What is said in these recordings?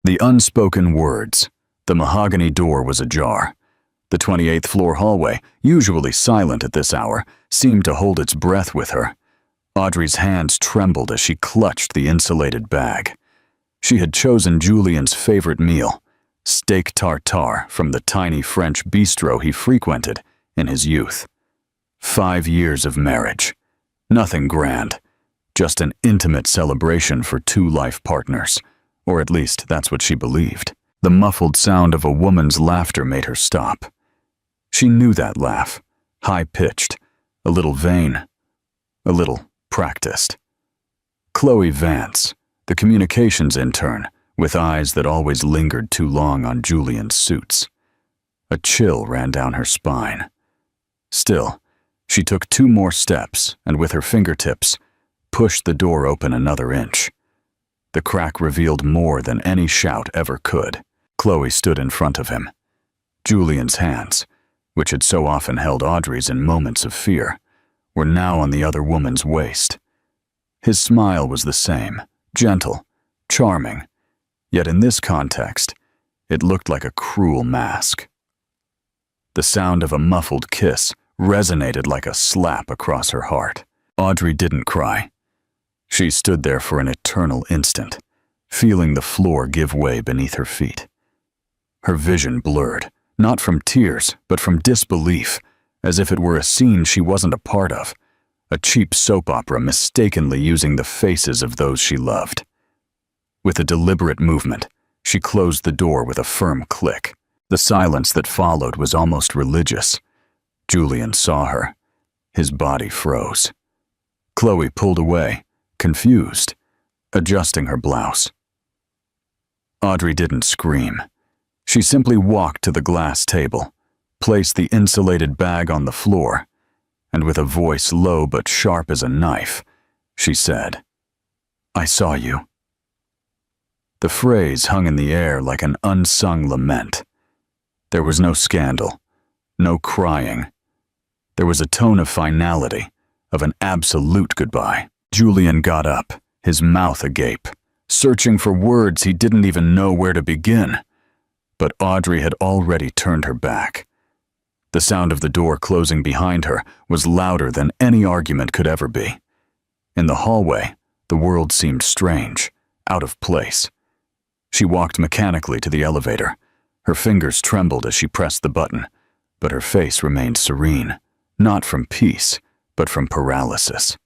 The unspoken words. The mahogany door was ajar. The 28th floor hallway, usually silent at this hour, seemed to hold its breath with her. Audrey's hands trembled as she clutched the insulated bag. She had chosen Julian's favorite meal, steak tartare from the tiny French bistro he frequented in his youth. 5 years of marriage. Nothing grand, just an intimate celebration for two life partners, or at least that's what she believed. The muffled sound of a woman's laughter made her stop. She knew that laugh, high-pitched, a little vain, a little practiced. Chloe Vance, the communications intern, with eyes that always lingered too long on Julian's suits. A chill ran down her spine. Still, she took 2 more steps and with her fingertips, pushed the door open another inch. The crack revealed more than any shout ever could. Chloe stood in front of him. Julian's hands, which had so often held Audrey's in moments of fear, were now on the other woman's waist. His smile was the same, gentle, charming, yet in this context, it looked like a cruel mask. The sound of a muffled kiss resonated like a slap across her heart. Audrey didn't cry. She stood there for an eternal instant, feeling the floor give way beneath her feet. Her vision blurred, not from tears, but from disbelief, as if it were a scene she wasn't a part of, a cheap soap opera mistakenly using the faces of those she loved. With a deliberate movement, she closed the door with a firm click. The silence that followed was almost religious. Julian saw her. His body froze. Chloe pulled away, confused, adjusting her blouse. Audrey didn't scream. She simply walked to the glass table, placed the insulated bag on the floor, and with a voice low but sharp as a knife, she said, "I saw you." The phrase hung in the air like an unsung lament. There was no scandal, no crying. There was a tone of finality, of an absolute goodbye. Julian got up, his mouth agape, searching for words he didn't even know where to begin. But Audrey had already turned her back. The sound of the door closing behind her was louder than any argument could ever be. In the hallway, the world seemed strange, out of place. She walked mechanically to the elevator. Her fingers trembled as she pressed the button, but her face remained serene, not from peace, but from paralysis.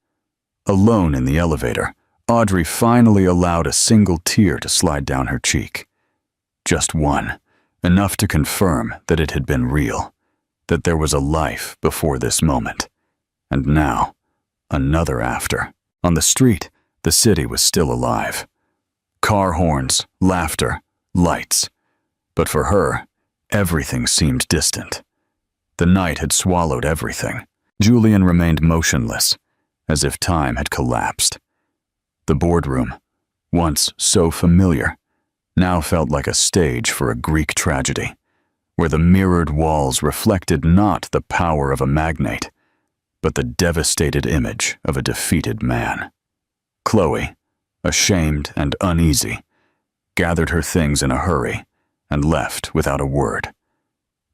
Alone in the elevator, Audrey finally allowed a single tear to slide down her cheek. Just one, enough to confirm that it had been real, that there was a life before this moment, and now, another after. On the street, the city was still alive. Car horns, laughter, lights. But for her, everything seemed distant. The night had swallowed everything. Julian remained motionless, as if time had collapsed. The boardroom, once so familiar, now felt like a stage for a Greek tragedy, where the mirrored walls reflected not the power of a magnate, but the devastated image of a defeated man. Chloe, ashamed and uneasy, gathered her things in a hurry and left without a word.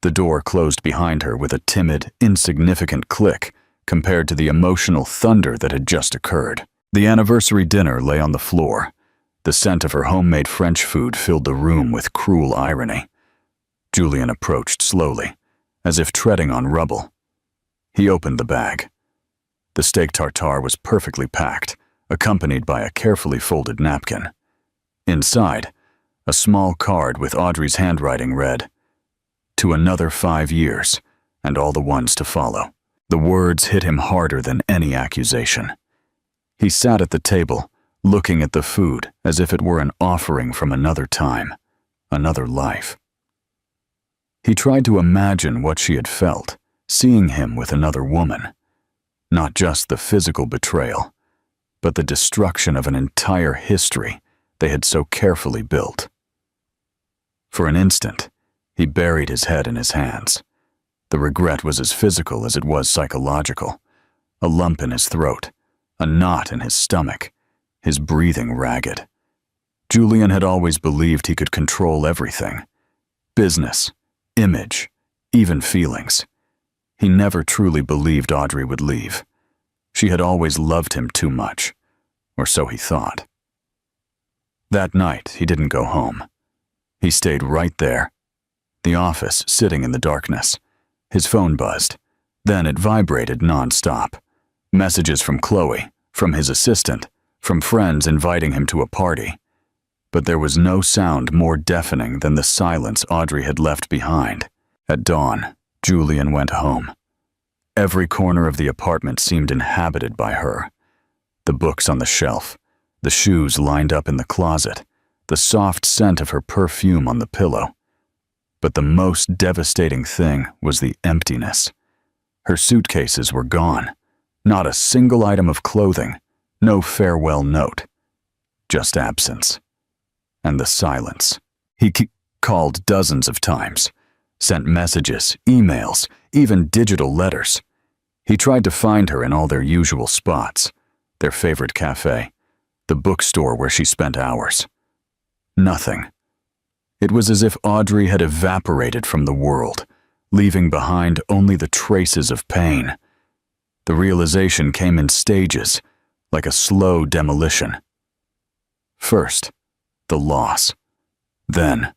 The door closed behind her with a timid, insignificant click compared to the emotional thunder that had just occurred. The anniversary dinner lay on the floor. The scent of her homemade French food filled the room with cruel irony. Julian approached slowly, as if treading on rubble. He opened the bag. The steak tartare was perfectly packed, accompanied by a carefully folded napkin. Inside, a small card with Audrey's handwriting read, "To another 5 years, and all the ones to follow." The words hit him harder than any accusation. He sat at the table, looking at the food as if it were an offering from another time, another life. He tried to imagine what she had felt, seeing him with another woman. Not just the physical betrayal, but the destruction of an entire history they had so carefully built. For an instant, he buried his head in his hands. The regret was as physical as it was psychological. A lump in his throat, a knot in his stomach, his breathing ragged. Julian had always believed he could control everything. Business, image, even feelings. He never truly believed Audrey would leave. She had always loved him too much, or so he thought. That night, he didn't go home. He stayed right there. The office, sitting in the darkness. His phone buzzed. Then it vibrated nonstop. Messages from Chloe, from his assistant, from friends inviting him to a party. But there was no sound more deafening than the silence Audrey had left behind. At dawn, Julian went home. Every corner of the apartment seemed inhabited by her. The books on the shelf, the shoes lined up in the closet, the soft scent of her perfume on the pillow. But the most devastating thing was the emptiness. Her suitcases were gone. Not a single item of clothing, no farewell note. Just absence. And the silence. He called dozens of times, sent messages, emails, even digital letters. He tried to find her in all their usual spots, their favorite cafe, the bookstore where she spent hours. Nothing. It was as if Audrey had evaporated from the world, leaving behind only the traces of pain. The realization came in stages, like a slow demolition. First, the loss. Then,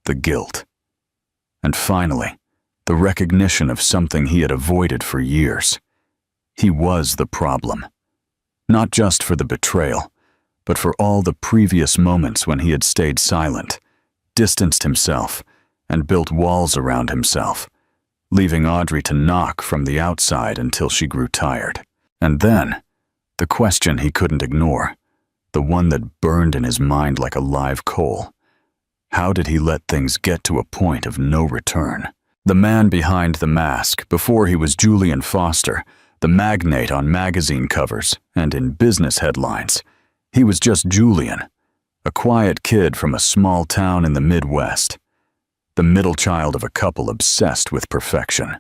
the guilt. And finally, the recognition of something he had avoided for years. He was the problem. Not just for the betrayal, but for all the previous moments when he had stayed silent, distanced himself, and built walls around himself, leaving Audrey to knock from the outside until she grew tired. And then, the question he couldn't ignore, the one that burned in his mind like a live coal. How did he let things get to a point of no return? The man behind the mask, before he was Julian Foster, the magnate on magazine covers and in business headlines. He was just Julian, a quiet kid from a small town in the Midwest, the middle child of a couple obsessed with perfection.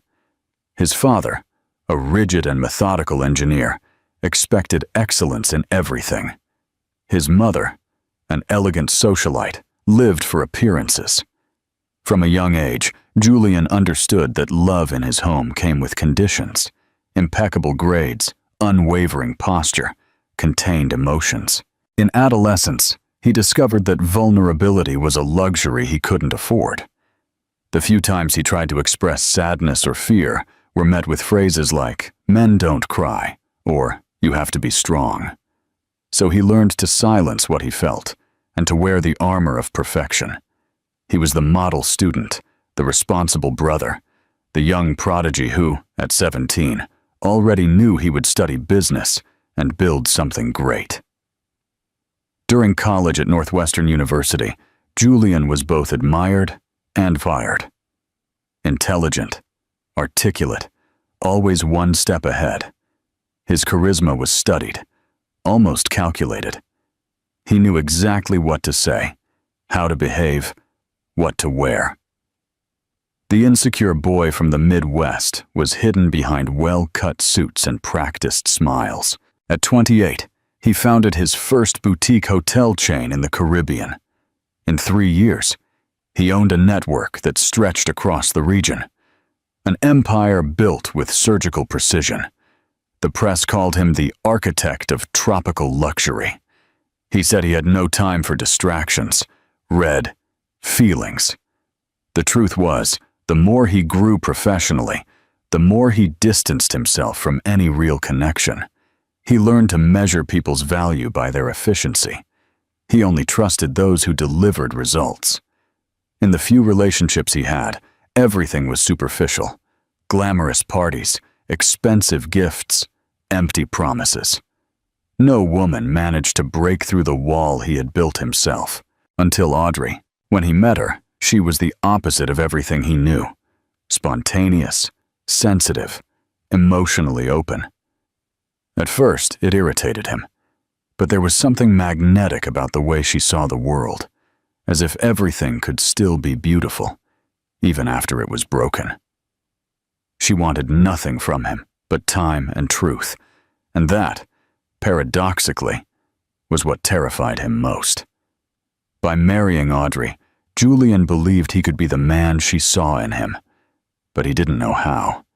His father, a rigid and methodical engineer, expected excellence in everything. His mother, an elegant socialite, lived for appearances. From a young age, Julian understood that love in his home came with conditions, impeccable grades, unwavering posture, contained emotions. In adolescence, he discovered that vulnerability was a luxury he couldn't afford. The few times he tried to express sadness or fear were met with phrases like, "Men don't cry," or "You have to be strong." So he learned to silence what he felt and to wear the armor of perfection. He was the model student, the responsible brother, the young prodigy who, at 17, already knew he would study business and build something great. During college at Northwestern University, Julian was both admired and fired. Intelligent, articulate, always one step ahead. His charisma was studied, almost calculated. He knew exactly what to say, how to behave, what to wear. The insecure boy from the Midwest was hidden behind well-cut suits and practiced smiles. At 28, he founded his first boutique hotel chain in the Caribbean. In 3 years, he owned a network that stretched across the region. An empire built with surgical precision. The press called him the architect of tropical luxury. He said he had no time for distractions, read, feelings. The truth was, the more he grew professionally, the more he distanced himself from any real connection. He learned to measure people's value by their efficiency. He only trusted those who delivered results. In the few relationships he had, everything was superficial. Glamorous parties, expensive gifts, empty promises. No woman managed to break through the wall he had built himself. Until Audrey. When he met her, she was the opposite of everything he knew. Spontaneous, sensitive, emotionally open. At first, it irritated him. But there was something magnetic about the way she saw the world, as if everything could still be beautiful, even after it was broken. She wanted nothing from him but time and truth, and that, paradoxically, was what terrified him most. By marrying Audrey, Julian believed he could be the man she saw in him. But he didn't know how.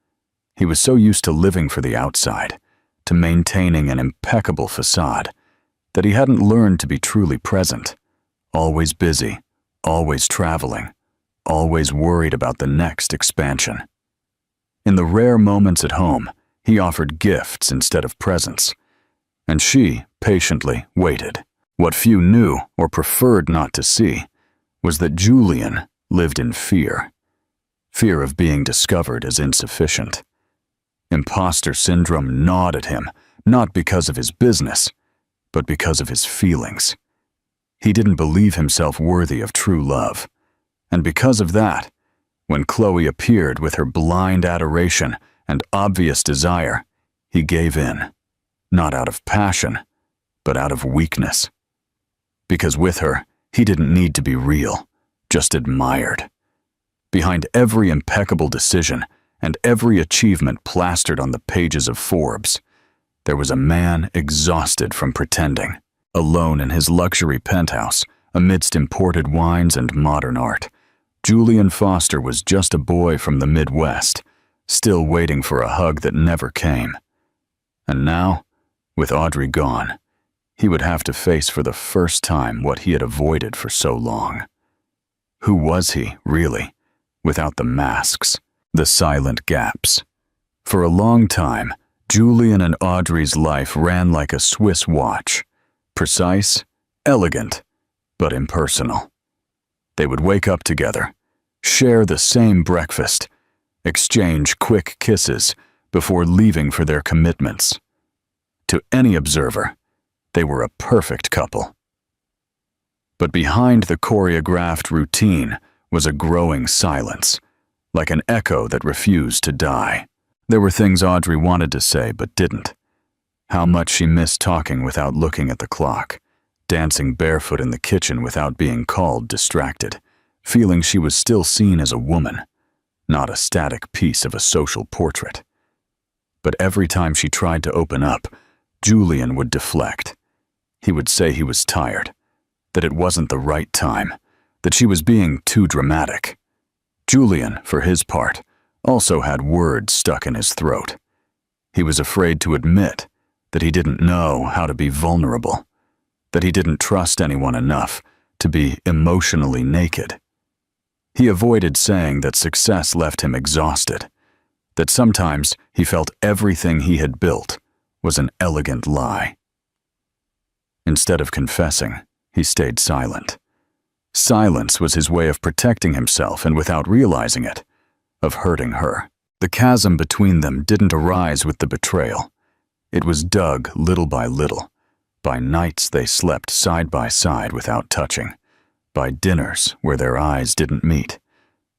He was so used to living for the outside, to maintaining an impeccable facade, that he hadn't learned to be truly present, always busy, always traveling, always worried about the next expansion. In the rare moments at home, he offered gifts instead of presents, and she patiently waited. What few knew or preferred not to see was that Julian lived in fear. Fear of being discovered as insufficient. Imposter syndrome gnawed at him, not because of his business, but because of his feelings. He didn't believe himself worthy of true love, and because of that, when Chloe appeared with her blind adoration and obvious desire, he gave in, not out of passion, but out of weakness. Because with her, he didn't need to be real, just admired. Behind every impeccable decision and every achievement plastered on the pages of Forbes, there was a man exhausted from pretending, alone in his luxury penthouse, amidst imported wines and modern art. Julian Foster was just a boy from the Midwest, still waiting for a hug that never came. And now, with Audrey gone, he would have to face for the first time what he had avoided for so long. Who was he, really, without the masks, the silent gaps? For a long time, Julian and Audrey's life ran like a Swiss watch, precise, elegant, but impersonal. They would wake up together, share the same breakfast, exchange quick kisses before leaving for their commitments. To any observer, they were a perfect couple. But behind the choreographed routine was a growing silence, like an echo that refused to die. There were things Audrey wanted to say but didn't. How much she missed talking without looking at the clock, dancing barefoot in the kitchen without being called distracted, feeling she was still seen as a woman, not a static piece of a social portrait. But every time she tried to open up, Julian would deflect. He would say he was tired, that it wasn't the right time, that she was being too dramatic. Julian, for his part, also had words stuck in his throat. He was afraid to admit that he didn't know how to be vulnerable, that he didn't trust anyone enough to be emotionally naked. He avoided saying that success left him exhausted, that sometimes he felt everything he had built was an elegant lie. Instead of confessing, he stayed silent. Silence was his way of protecting himself and, without realizing it, of hurting her. The chasm between them didn't arise with the betrayal. It was dug little by little, by nights they slept side by side without touching, by dinners where their eyes didn't meet,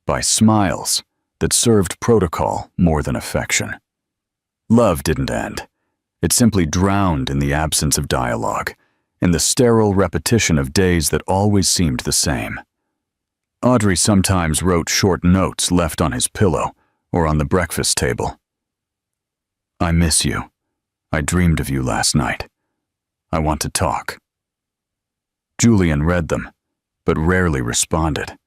by smiles that served protocol more than affection. Love didn't end. It simply drowned in the absence of dialogue, in the sterile repetition of days that always seemed the same. Audrey sometimes wrote short notes left on his pillow or on the breakfast table. "I miss you. I dreamed of you last night. I want to talk." Julian read them, but rarely responded.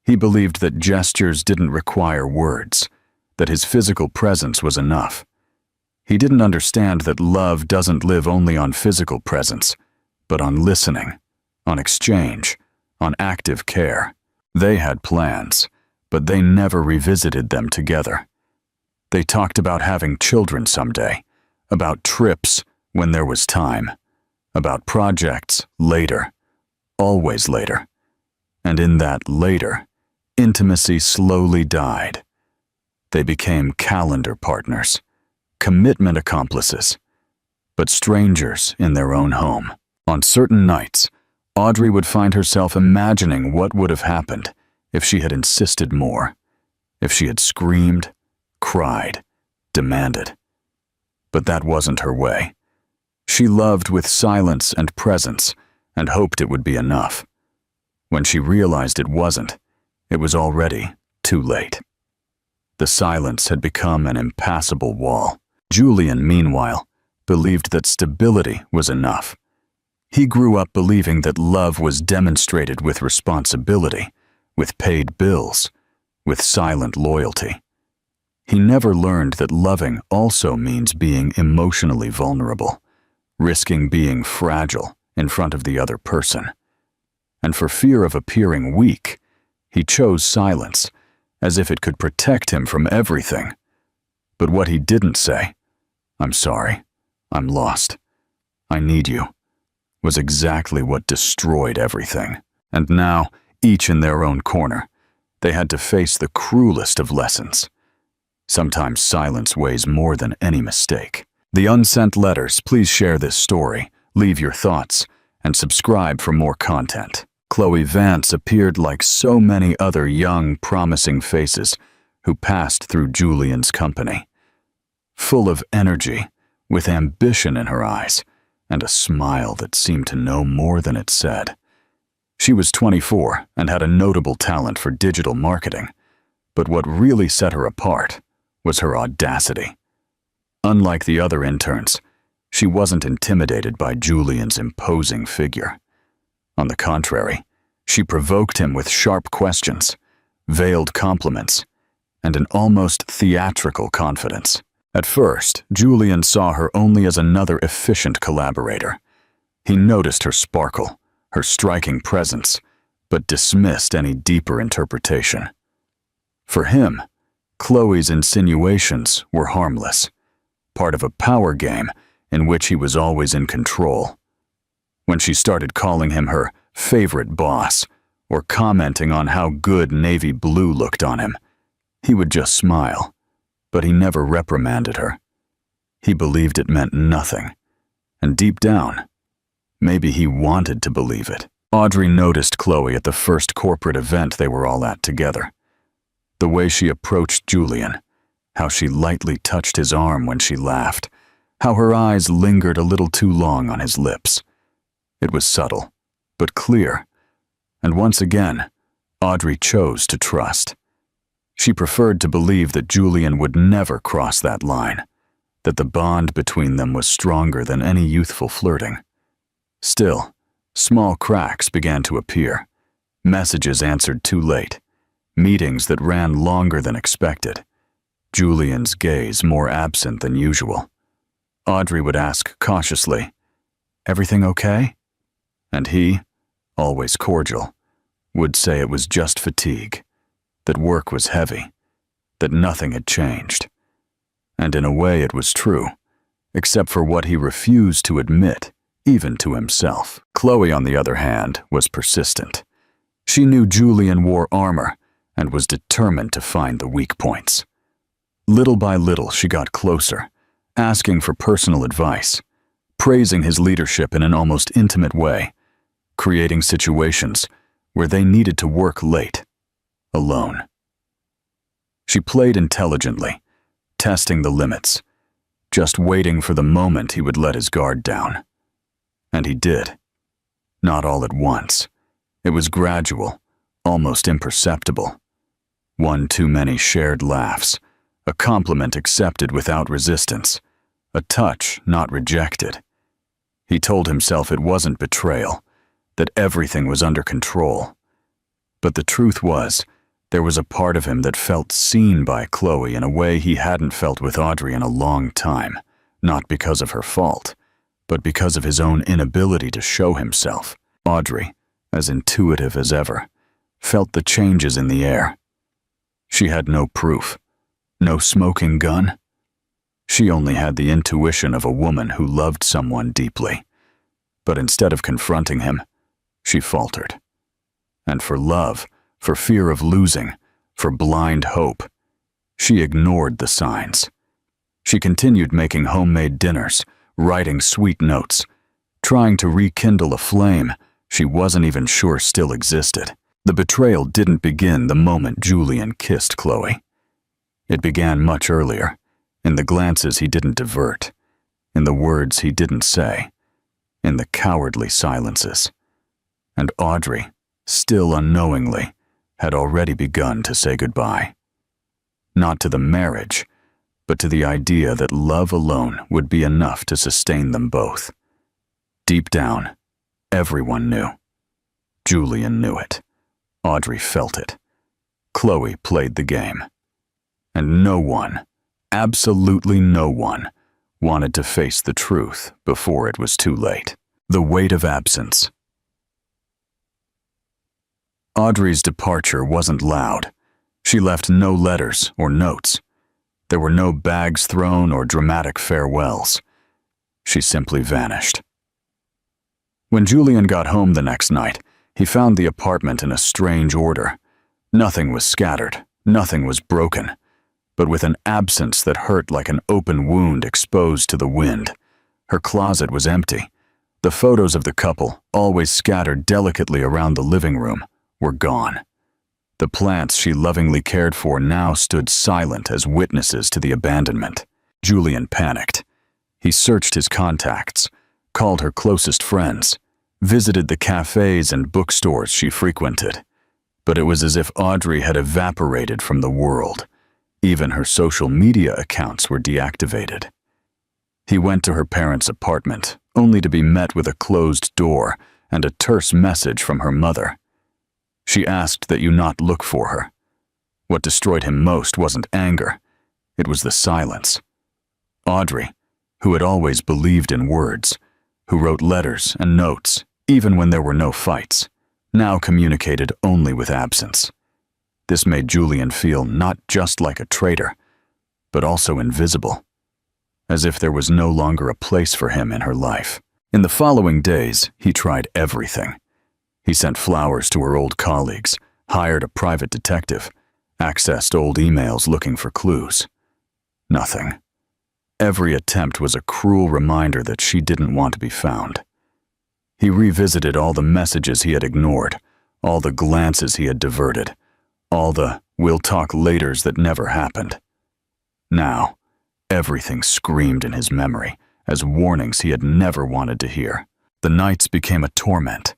He believed that gestures didn't require words, that his physical presence was enough. He didn't understand that love doesn't live only on physical presence, but on listening, on exchange, on active care. They had plans, but they never revisited them together. They talked about having children someday, about trips when there was time, about projects later, always later. And in that later, intimacy slowly died. They became calendar partners, commitment accomplices, but strangers in their own home. On certain nights, Audrey would find herself imagining what would have happened if she had insisted more, if she had screamed, cried, demanded. But that wasn't her way. She loved with silence and presence and hoped it would be enough. When she realized it wasn't, it was already too late. The silence had become an impassable wall. Julian, meanwhile, believed that stability was enough. He grew up believing that love was demonstrated with responsibility, with paid bills, with silent loyalty. He never learned that loving also means being emotionally vulnerable, risking being fragile in front of the other person. And for fear of appearing weak, he chose silence, as if it could protect him from everything. But what he didn't say, "I'm sorry, I'm lost, I need you," was exactly what destroyed everything. And now, each in their own corner, they had to face the cruelest of lessons. Sometimes silence weighs more than any mistake. The Unsent Letters, please share this story, leave your thoughts, and subscribe for more content. Chloe Vance appeared like so many other young, promising faces who passed through Julian's company. Full of energy, with ambition in her eyes, and a smile that seemed to know more than it said. She was 24 and had a notable talent for digital marketing, but what really set her apart was her audacity. Unlike the other interns, she wasn't intimidated by Julian's imposing figure. On the contrary, she provoked him with sharp questions, veiled compliments, and an almost theatrical confidence. At first, Julian saw her only as another efficient collaborator. He noticed her sparkle, her striking presence, but dismissed any deeper interpretation. For him, Chloe's insinuations were harmless, part of a power game in which he was always in control. When she started calling him her favorite boss, or commenting on how good navy blue looked on him, he would just smile, but he never reprimanded her. He believed it meant nothing, and deep down, maybe he wanted to believe it. Audrey noticed Chloe at the first corporate event they were all at together. The way she approached Julian, how she lightly touched his arm when she laughed, how her eyes lingered a little too long on his lips. It was subtle, but clear, and once again, Audrey chose to trust. She preferred to believe that Julian would never cross that line, that the bond between them was stronger than any youthful flirting. Still, small cracks began to appear, messages answered too late, meetings that ran longer than expected, Julian's gaze more absent than usual. Audrey would ask cautiously, "Everything okay?" And he, always cordial, would say it was just fatigue, that work was heavy, that nothing had changed. And in a way it was true, except for what he refused to admit, even to himself. Chloe, on the other hand, was persistent. She knew Julian wore armor and was determined to find the weak points. Little by little, she got closer, asking for personal advice, praising his leadership in an almost intimate way, creating situations where they needed to work late, alone. She played intelligently, testing the limits, just waiting for the moment he would let his guard down. And he did. Not all at once. It was gradual, almost imperceptible. One too many shared laughs, a compliment accepted without resistance, a touch not rejected. He told himself it wasn't betrayal, that everything was under control. But the truth was, there was a part of him that felt seen by Chloe in a way he hadn't felt with Audrey in a long time, not because of her fault, but because of his own inability to show himself. Audrey, as intuitive as ever, felt the changes in the air. She had no proof, no smoking gun. She only had the intuition of a woman who loved someone deeply. But instead of confronting him, she faltered. And for love, for fear of losing, for blind hope, she ignored the signs. She continued making homemade dinners, writing sweet notes, trying to rekindle a flame she wasn't even sure still existed. The betrayal didn't begin the moment Julian kissed Chloe. It began much earlier, in the glances he didn't divert, in the words he didn't say, in the cowardly silences. And Audrey, still unknowingly, had already begun to say goodbye. Not to the marriage, but to the idea that love alone would be enough to sustain them both. Deep down, Everyone knew. Julian knew it. Audrey felt it. Chloe played the game. And no one, absolutely no one, wanted to face the truth before it was too late. The weight of absence. Audrey's departure wasn't loud. She left no letters or notes. There were no bags thrown or dramatic farewells. She simply vanished. When Julian got home the next night, he found the apartment in a strange order. Nothing was scattered, nothing was broken, but with an absence that hurt like an open wound exposed to the wind. Her closet was empty. The photos of the couple, always scattered delicately around the living room, were gone. The plants she lovingly cared for now stood silent as witnesses to the abandonment. Julian panicked. He searched his contacts, called her closest friends, visited the cafes and bookstores she frequented. But it was as if Audrey had evaporated from the world. Even her social media accounts were deactivated. He went to her parents' apartment, only to be met with a closed door and a terse message from her mother. She asked that you not look for her. What destroyed him most wasn't anger. It was the silence. Audrey, who had always believed in words, who wrote letters and notes, even when there were no fights, now communicated only with absence. This made Julian feel not just like a traitor, but also invisible, as if there was no longer a place for him in her life. In the following days, he tried everything. He sent flowers to her old colleagues, hired a private detective, accessed old emails looking for clues. Nothing. Every attempt was a cruel reminder that she didn't want to be found. He revisited all the messages he had ignored, all the glances he had diverted, all the "we'll talk laters" that never happened. Now, everything screamed in his memory as warnings he had never wanted to hear. The nights became a torment.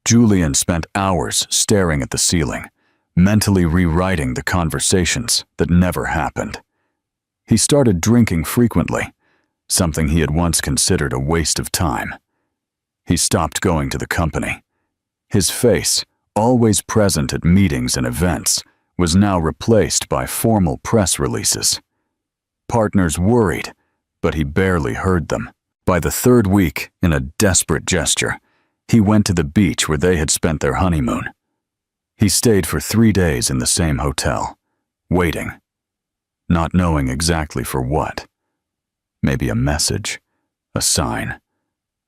Julian spent hours staring at the ceiling, mentally rewriting the conversations that never happened. He started drinking frequently, something he had once considered a waste of time. He stopped going to the company. His face, always present at meetings and events, was now replaced by formal press releases. Partners worried, but he barely heard them. By the third week, in a desperate gesture, he went to the beach where they had spent their honeymoon. He stayed for 3 days in the same hotel, waiting, not knowing exactly for what. Maybe a message, a sign,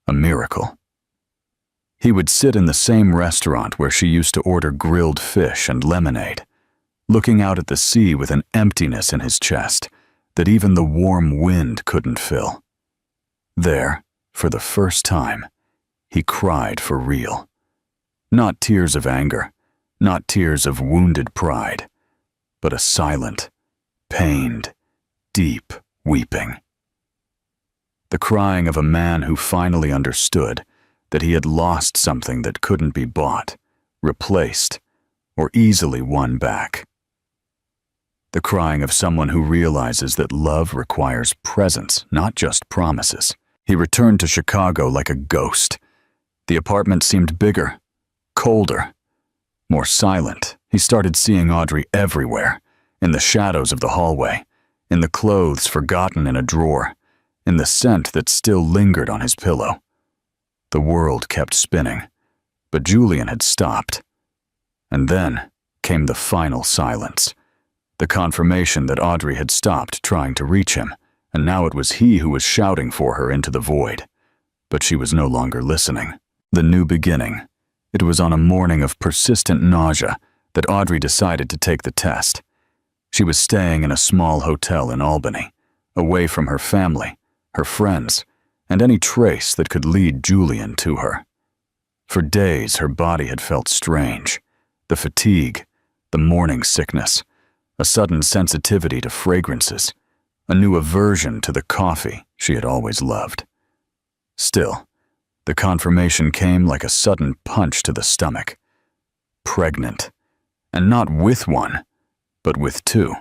a miracle. He would sit in the same restaurant where she used to order grilled fish and lemonade, looking out at the sea with an emptiness in his chest that even the warm wind couldn't fill. There, for the first time, he cried for real. Not tears of anger, not tears of wounded pride, but a silent, pained, deep weeping. The crying of a man who finally understood that he had lost something that couldn't be bought, replaced, or easily won back. The crying of someone who realizes that love requires presence, not just promises. He returned to Chicago like a ghost. The apartment seemed bigger, colder, more silent. He started seeing Audrey everywhere, in the shadows of the hallway, in the clothes forgotten in a drawer, in the scent that still lingered on his pillow. The world kept spinning, but Julian had stopped. And then came the final silence, the confirmation that Audrey had stopped trying to reach him, and now it was he who was shouting for her into the void. But she was no longer listening. The new beginning. It was on a morning of persistent nausea that Audrey decided to take the test. She was staying in a small hotel in Albany, away from her family, her friends, and any trace that could lead Julian to her. For days, her body had felt strange. The fatigue, the morning sickness, a sudden sensitivity to fragrances, a new aversion to the coffee she had always loved. Still, the confirmation came like a sudden punch to the stomach. Pregnant, and not with one, but with two.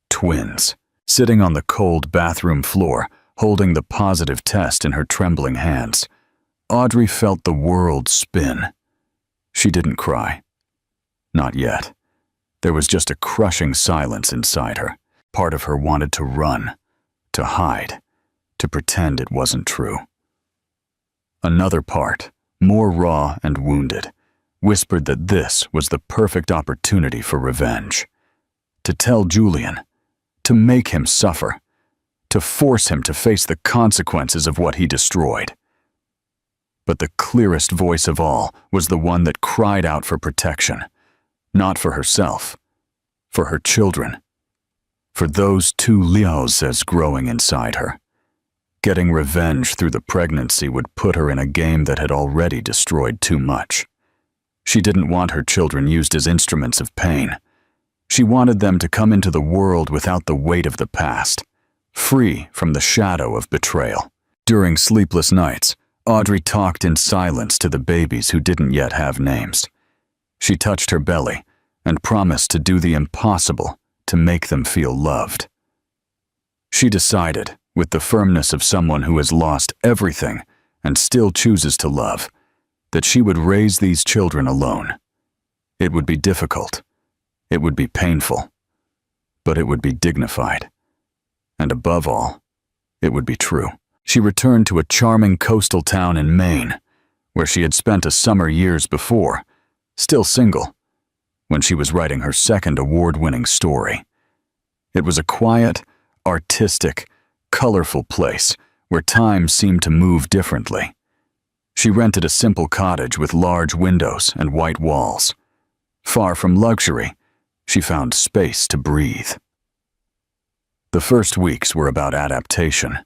Twins, sitting on the cold bathroom floor, holding the positive test in her trembling hands. Audrey felt the world spin. She didn't cry. Not yet. There was just a crushing silence inside her. Part of her wanted to run, to hide, to pretend it wasn't true. Another part, more raw and wounded, whispered that this was the perfect opportunity for revenge. To tell Julian, to make him suffer, to force him to face the consequences of what he destroyed. But the clearest voice of all was the one that cried out for protection, not for herself, for her children, for those two Liaozes growing inside her. Getting revenge through the pregnancy would put her in a game that had already destroyed too much. She didn't want her children used as instruments of pain. She wanted them to come into the world without the weight of the past, free from the shadow of betrayal. During sleepless nights, Audrey talked in silence to the babies who didn't yet have names. She touched her belly and promised to do the impossible to make them feel loved. She decided, with the firmness of someone who has lost everything and still chooses to love, that she would raise these children alone. It would be difficult. It would be painful. But it would be dignified. And above all, it would be true. She returned to a charming coastal town in Maine, where she had spent a summer years before, still single, when she was writing her second award-winning story. It was a quiet, artistic, colorful place where time seemed to move differently. She rented a simple cottage with large windows and white walls. Far from luxury, she found space to breathe. The first weeks were about adaptation.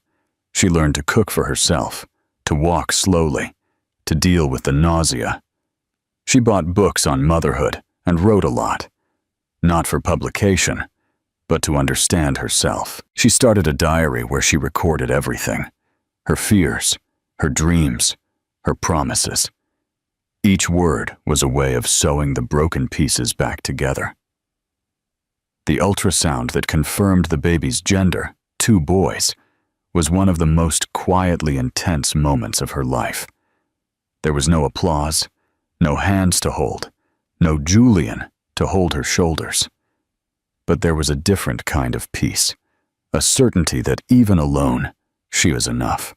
She learned to cook for herself, to walk slowly, to deal with the nausea. She bought books on motherhood and wrote a lot, not for publication, but to understand herself. She started a diary where she recorded everything, her fears, her dreams, her promises. Each word was a way of sewing the broken pieces back together. The ultrasound that confirmed the baby's gender, 2 boys, was one of the most quietly intense moments of her life. There was no applause, no hands to hold, no Julian to hold her shoulders. But there was a different kind of peace, a certainty that even alone, she was enough,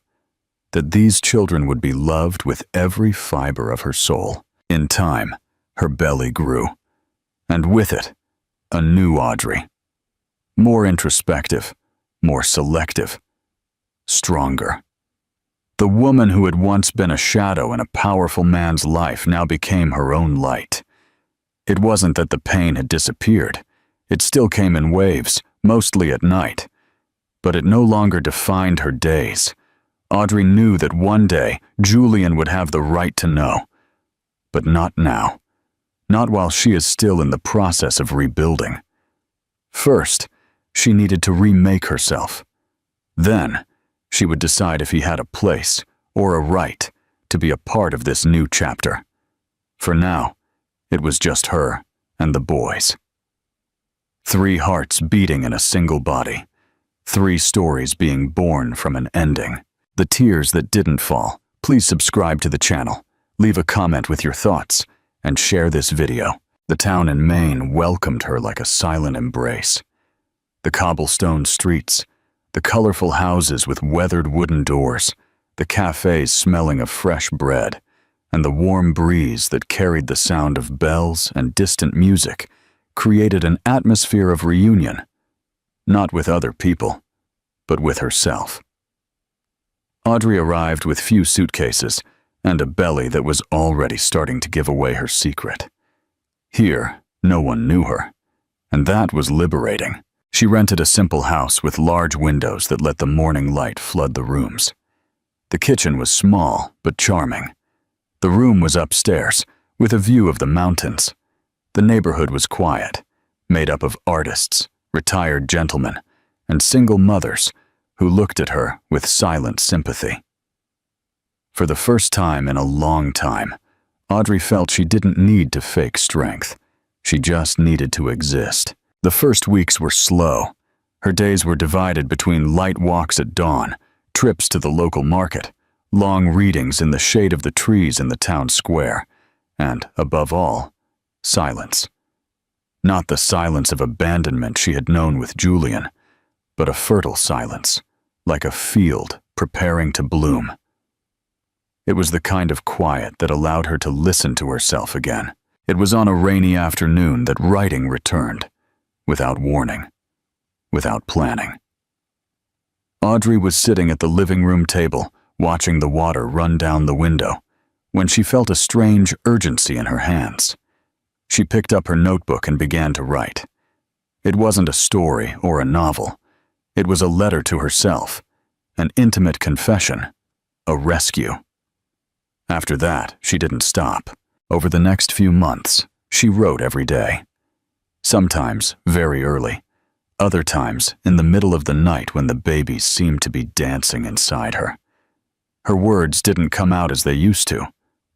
that these children would be loved with every fiber of her soul. In time, her belly grew, and with it, a new Audrey. More introspective, more selective, stronger. The woman who had once been a shadow in a powerful man's life now became her own light. It wasn't that the pain had disappeared. It still came in waves, mostly at night. But it no longer defined her days. Audrey knew that one day Julian would have the right to know. But not now. Not while she is still in the process of rebuilding. First, she needed to remake herself. Then, she would decide if he had a place or a right to be a part of this new chapter. For now, it was just her and the boys. 3 hearts beating in a single body. 3 stories being born from an ending. The tears that didn't fall. Please subscribe to the channel, leave a comment with your thoughts, and share this video. The town in Maine welcomed her like a silent embrace. The cobblestone streets, the colorful houses with weathered wooden doors, the cafes smelling of fresh bread, and the warm breeze that carried the sound of bells and distant music created an atmosphere of reunion, not with other people, but with herself. Audrey arrived with few suitcases and a belly that was already starting to give away her secret. Here, no one knew her, and that was liberating. She rented a simple house with large windows that let the morning light flood the rooms. The kitchen was small but charming. The room was upstairs, with a view of the mountains. The neighborhood was quiet, made up of artists, retired gentlemen, and single mothers who looked at her with silent sympathy. For the first time in a long time, Audrey felt she didn't need to fake strength. She just needed to exist. The first weeks were slow. Her days were divided between light walks at dawn, trips to the local market, long readings in the shade of the trees in the town square, and, above all, silence. Not the silence of abandonment she had known with Julian, but a fertile silence, like a field preparing to bloom. It was the kind of quiet that allowed her to listen to herself again. It was on a rainy afternoon that writing returned, without warning, without planning. Audrey was sitting at the living room table, watching the water run down the window, when she felt a strange urgency in her hands. She picked up her notebook and began to write. It wasn't a story or a novel. It was a letter to herself, an intimate confession, a rescue. After that, she didn't stop. Over the next few months, she wrote every day. Sometimes very early, other times in the middle of the night when the babies seemed to be dancing inside her. Her words didn't come out as they used to,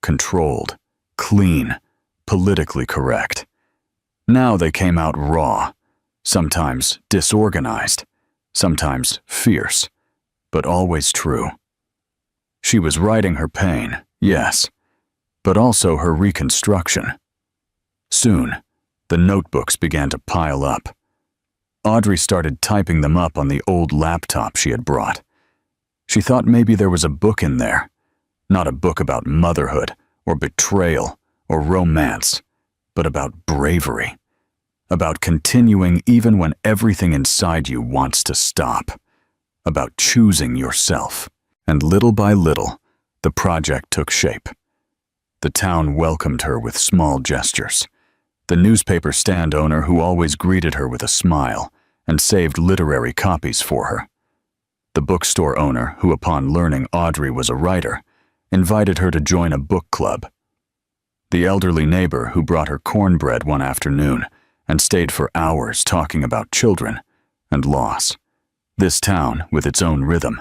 controlled, clean, politically correct. Now they came out raw, sometimes disorganized, sometimes fierce, but always true. She was writing her pain, yes, but also her reconstruction. Soon, the notebooks began to pile up. Audrey started typing them up on the old laptop she had brought. She thought maybe there was a book in there, not a book about motherhood or betrayal or romance, but about bravery, about continuing even when everything inside you wants to stop, about choosing yourself. And little by little, the project took shape. The town welcomed her with small gestures. The newspaper stand owner who always greeted her with a smile and saved literary copies for her. The bookstore owner who, upon learning Audrey was a writer, invited her to join a book club. The elderly neighbor who brought her cornbread one afternoon and stayed for hours talking about children and loss. This town, with its own rhythm,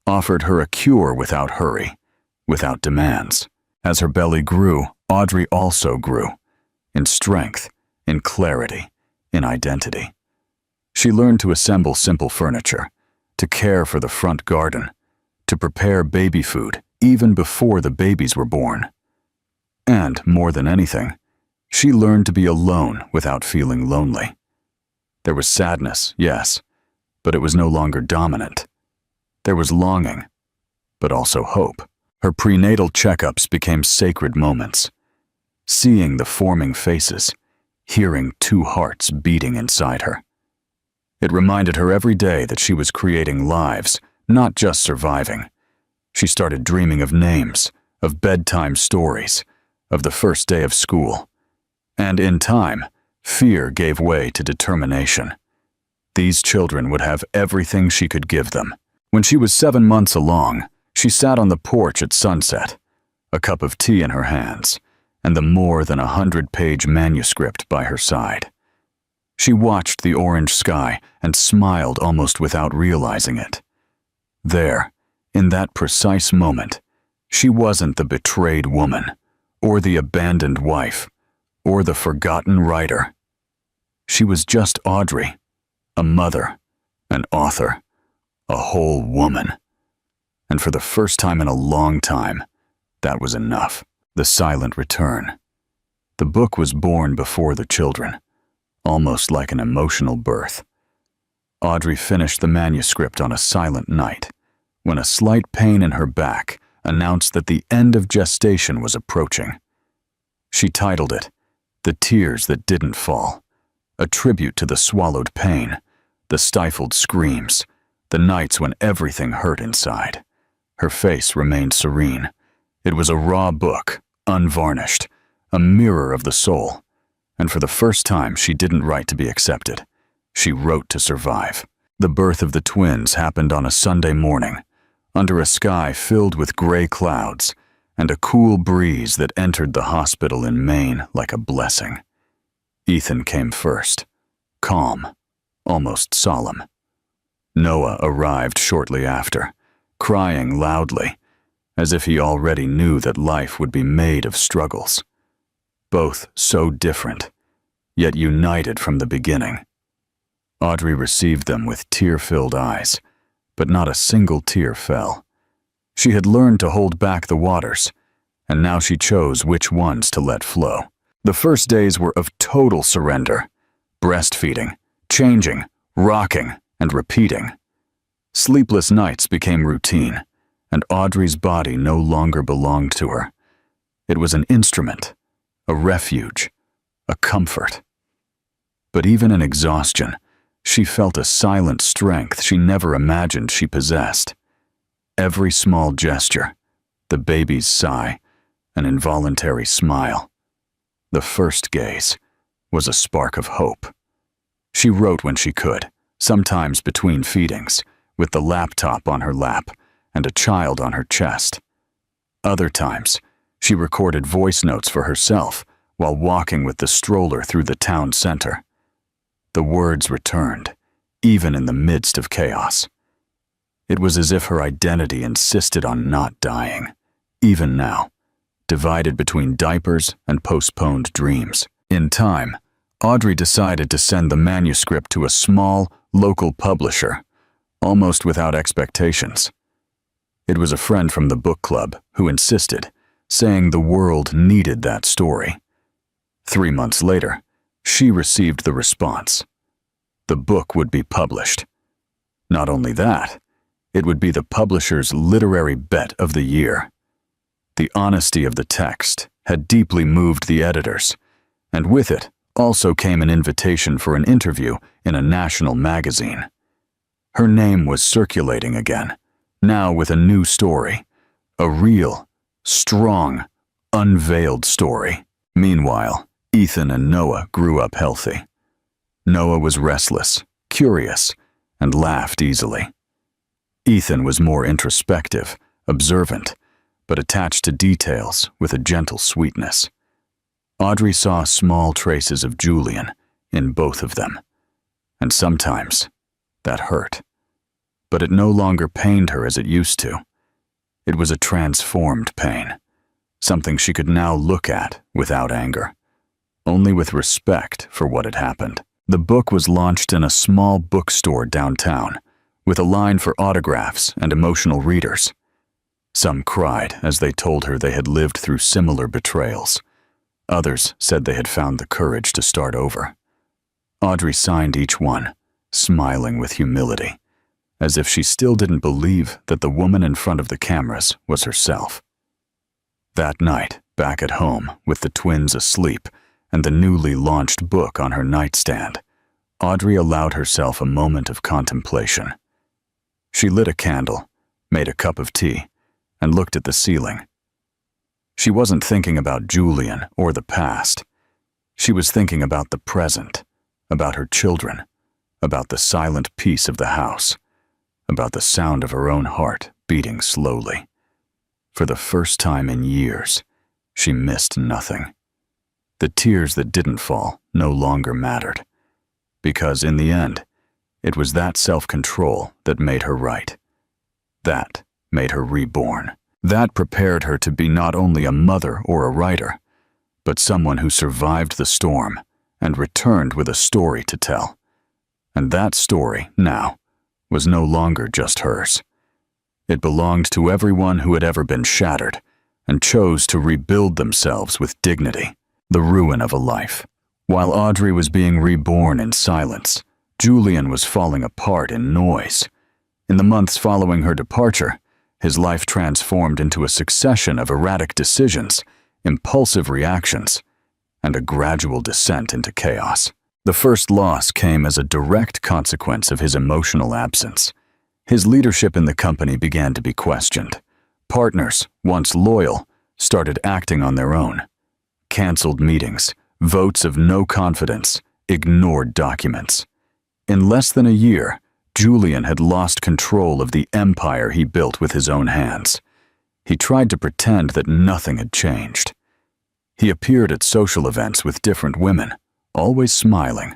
offered her a cure without hurry, without demands. As her belly grew, Audrey also grew, in strength, in clarity, in identity. She learned to assemble simple furniture, to care for the front garden, to prepare baby food even before the babies were born. And, more than anything, she learned to be alone without feeling lonely. There was sadness, yes, but it was no longer dominant. There was longing, but also hope. Her prenatal checkups became sacred moments. Seeing the forming faces, hearing two hearts beating inside her. It reminded her every day that she was creating lives, not just surviving. She started dreaming of names, of bedtime stories, of the first day of school. And in time, fear gave way to determination. These children would have everything she could give them. When she was 7 months along, she sat on the porch at sunset, a cup of tea in her hands, and the more than 100-page manuscript by her side. She watched the orange sky and smiled almost without realizing it. There, in that precise moment, she wasn't the betrayed woman, or the abandoned wife, or the forgotten writer. She was just Audrey, a mother, an author, a whole woman. And for the first time in a long time, that was enough. The silent return. The book was born before the children, almost like an emotional birth. Audrey finished the manuscript on a silent night, when a slight pain in her back announced that the end of gestation was approaching. She titled it, "The Tears That Didn't Fall," a tribute to the swallowed pain, the stifled screams, the nights when everything hurt inside. Her face remained serene. It was a raw book, unvarnished, a mirror of the soul. And for the first time, she didn't write to be accepted. She wrote to survive. The birth of the twins happened on a Sunday morning, under a sky filled with gray clouds and a cool breeze that entered the hospital in Maine like a blessing. Ethan came first, calm, almost solemn. Noah arrived shortly after, crying loudly, as if he already knew that life would be made of struggles. Both so different, yet united from the beginning. Audrey received them with tear-filled eyes, but not a single tear fell. She had learned to hold back the waters, and now she chose which ones to let flow. The first days were of total surrender, breastfeeding, changing, rocking, and repeating. Sleepless nights became routine, and Audrey's body no longer belonged to her. It was an instrument, a refuge, a comfort. But even in exhaustion, she felt a silent strength she never imagined she possessed. Every small gesture, the baby's sigh, an involuntary smile, the first gaze, was a spark of hope. She wrote when she could, sometimes between feedings, with the laptop on her lap and a child on her chest. Other times, she recorded voice notes for herself while walking with the stroller through the town center. The words returned, even in the midst of chaos. It was as if her identity insisted on not dying, even now, divided between diapers and postponed dreams. In time, Audrey decided to send the manuscript to a small, local publisher, almost without expectations. It was a friend from the book club who insisted, saying the world needed that story. 3 months later, she received the response. The book would be published. Not only that, it would be the publisher's literary bet of the year. The honesty of the text had deeply moved the editors, and with it also came an invitation for an interview in a national magazine. Her name was circulating again, now with a new story, a real, strong, unveiled story. Meanwhile, Ethan and Noah grew up healthy. Noah was restless, curious, and laughed easily. Ethan was more introspective, observant, but attached to details with a gentle sweetness. Audrey saw small traces of Julian in both of them, and sometimes that hurt. But it no longer pained her as it used to. It was a transformed pain, something she could now look at without anger, only with respect for what had happened. The book was launched in a small bookstore downtown, with a line for autographs and emotional readers. Some cried as they told her they had lived through similar betrayals. Others said they had found the courage to start over. Audrey signed each one, smiling with humility, as if she still didn't believe that the woman in front of the cameras was herself. That night, back at home, with the twins asleep and the newly launched book on her nightstand, Audrey allowed herself a moment of contemplation. She lit a candle, made a cup of tea, and looked at the ceiling. She wasn't thinking about Julian or the past. She was thinking about the present, about her children, about the silent peace of the house, about the sound of her own heart beating slowly. For the first time in years, she missed nothing. The tears that didn't fall no longer mattered, because in the end, it was that self-control that made her right. That made her reborn. That prepared her to be not only a mother or a writer, but someone who survived the storm and returned with a story to tell. And that story, now, was no longer just hers. It belonged to everyone who had ever been shattered and chose to rebuild themselves with dignity. The ruin of a life. While Audrey was being reborn in silence, Julian was falling apart in noise. In the months following her departure, his life transformed into a succession of erratic decisions, impulsive reactions, and a gradual descent into chaos. The first loss came as a direct consequence of his emotional absence. His leadership in the company began to be questioned. Partners, once loyal, started acting on their own. Canceled meetings, votes of no confidence, ignored documents. In less than a year, Julian had lost control of the empire he built with his own hands. He tried to pretend that nothing had changed. He appeared at social events with different women, always smiling,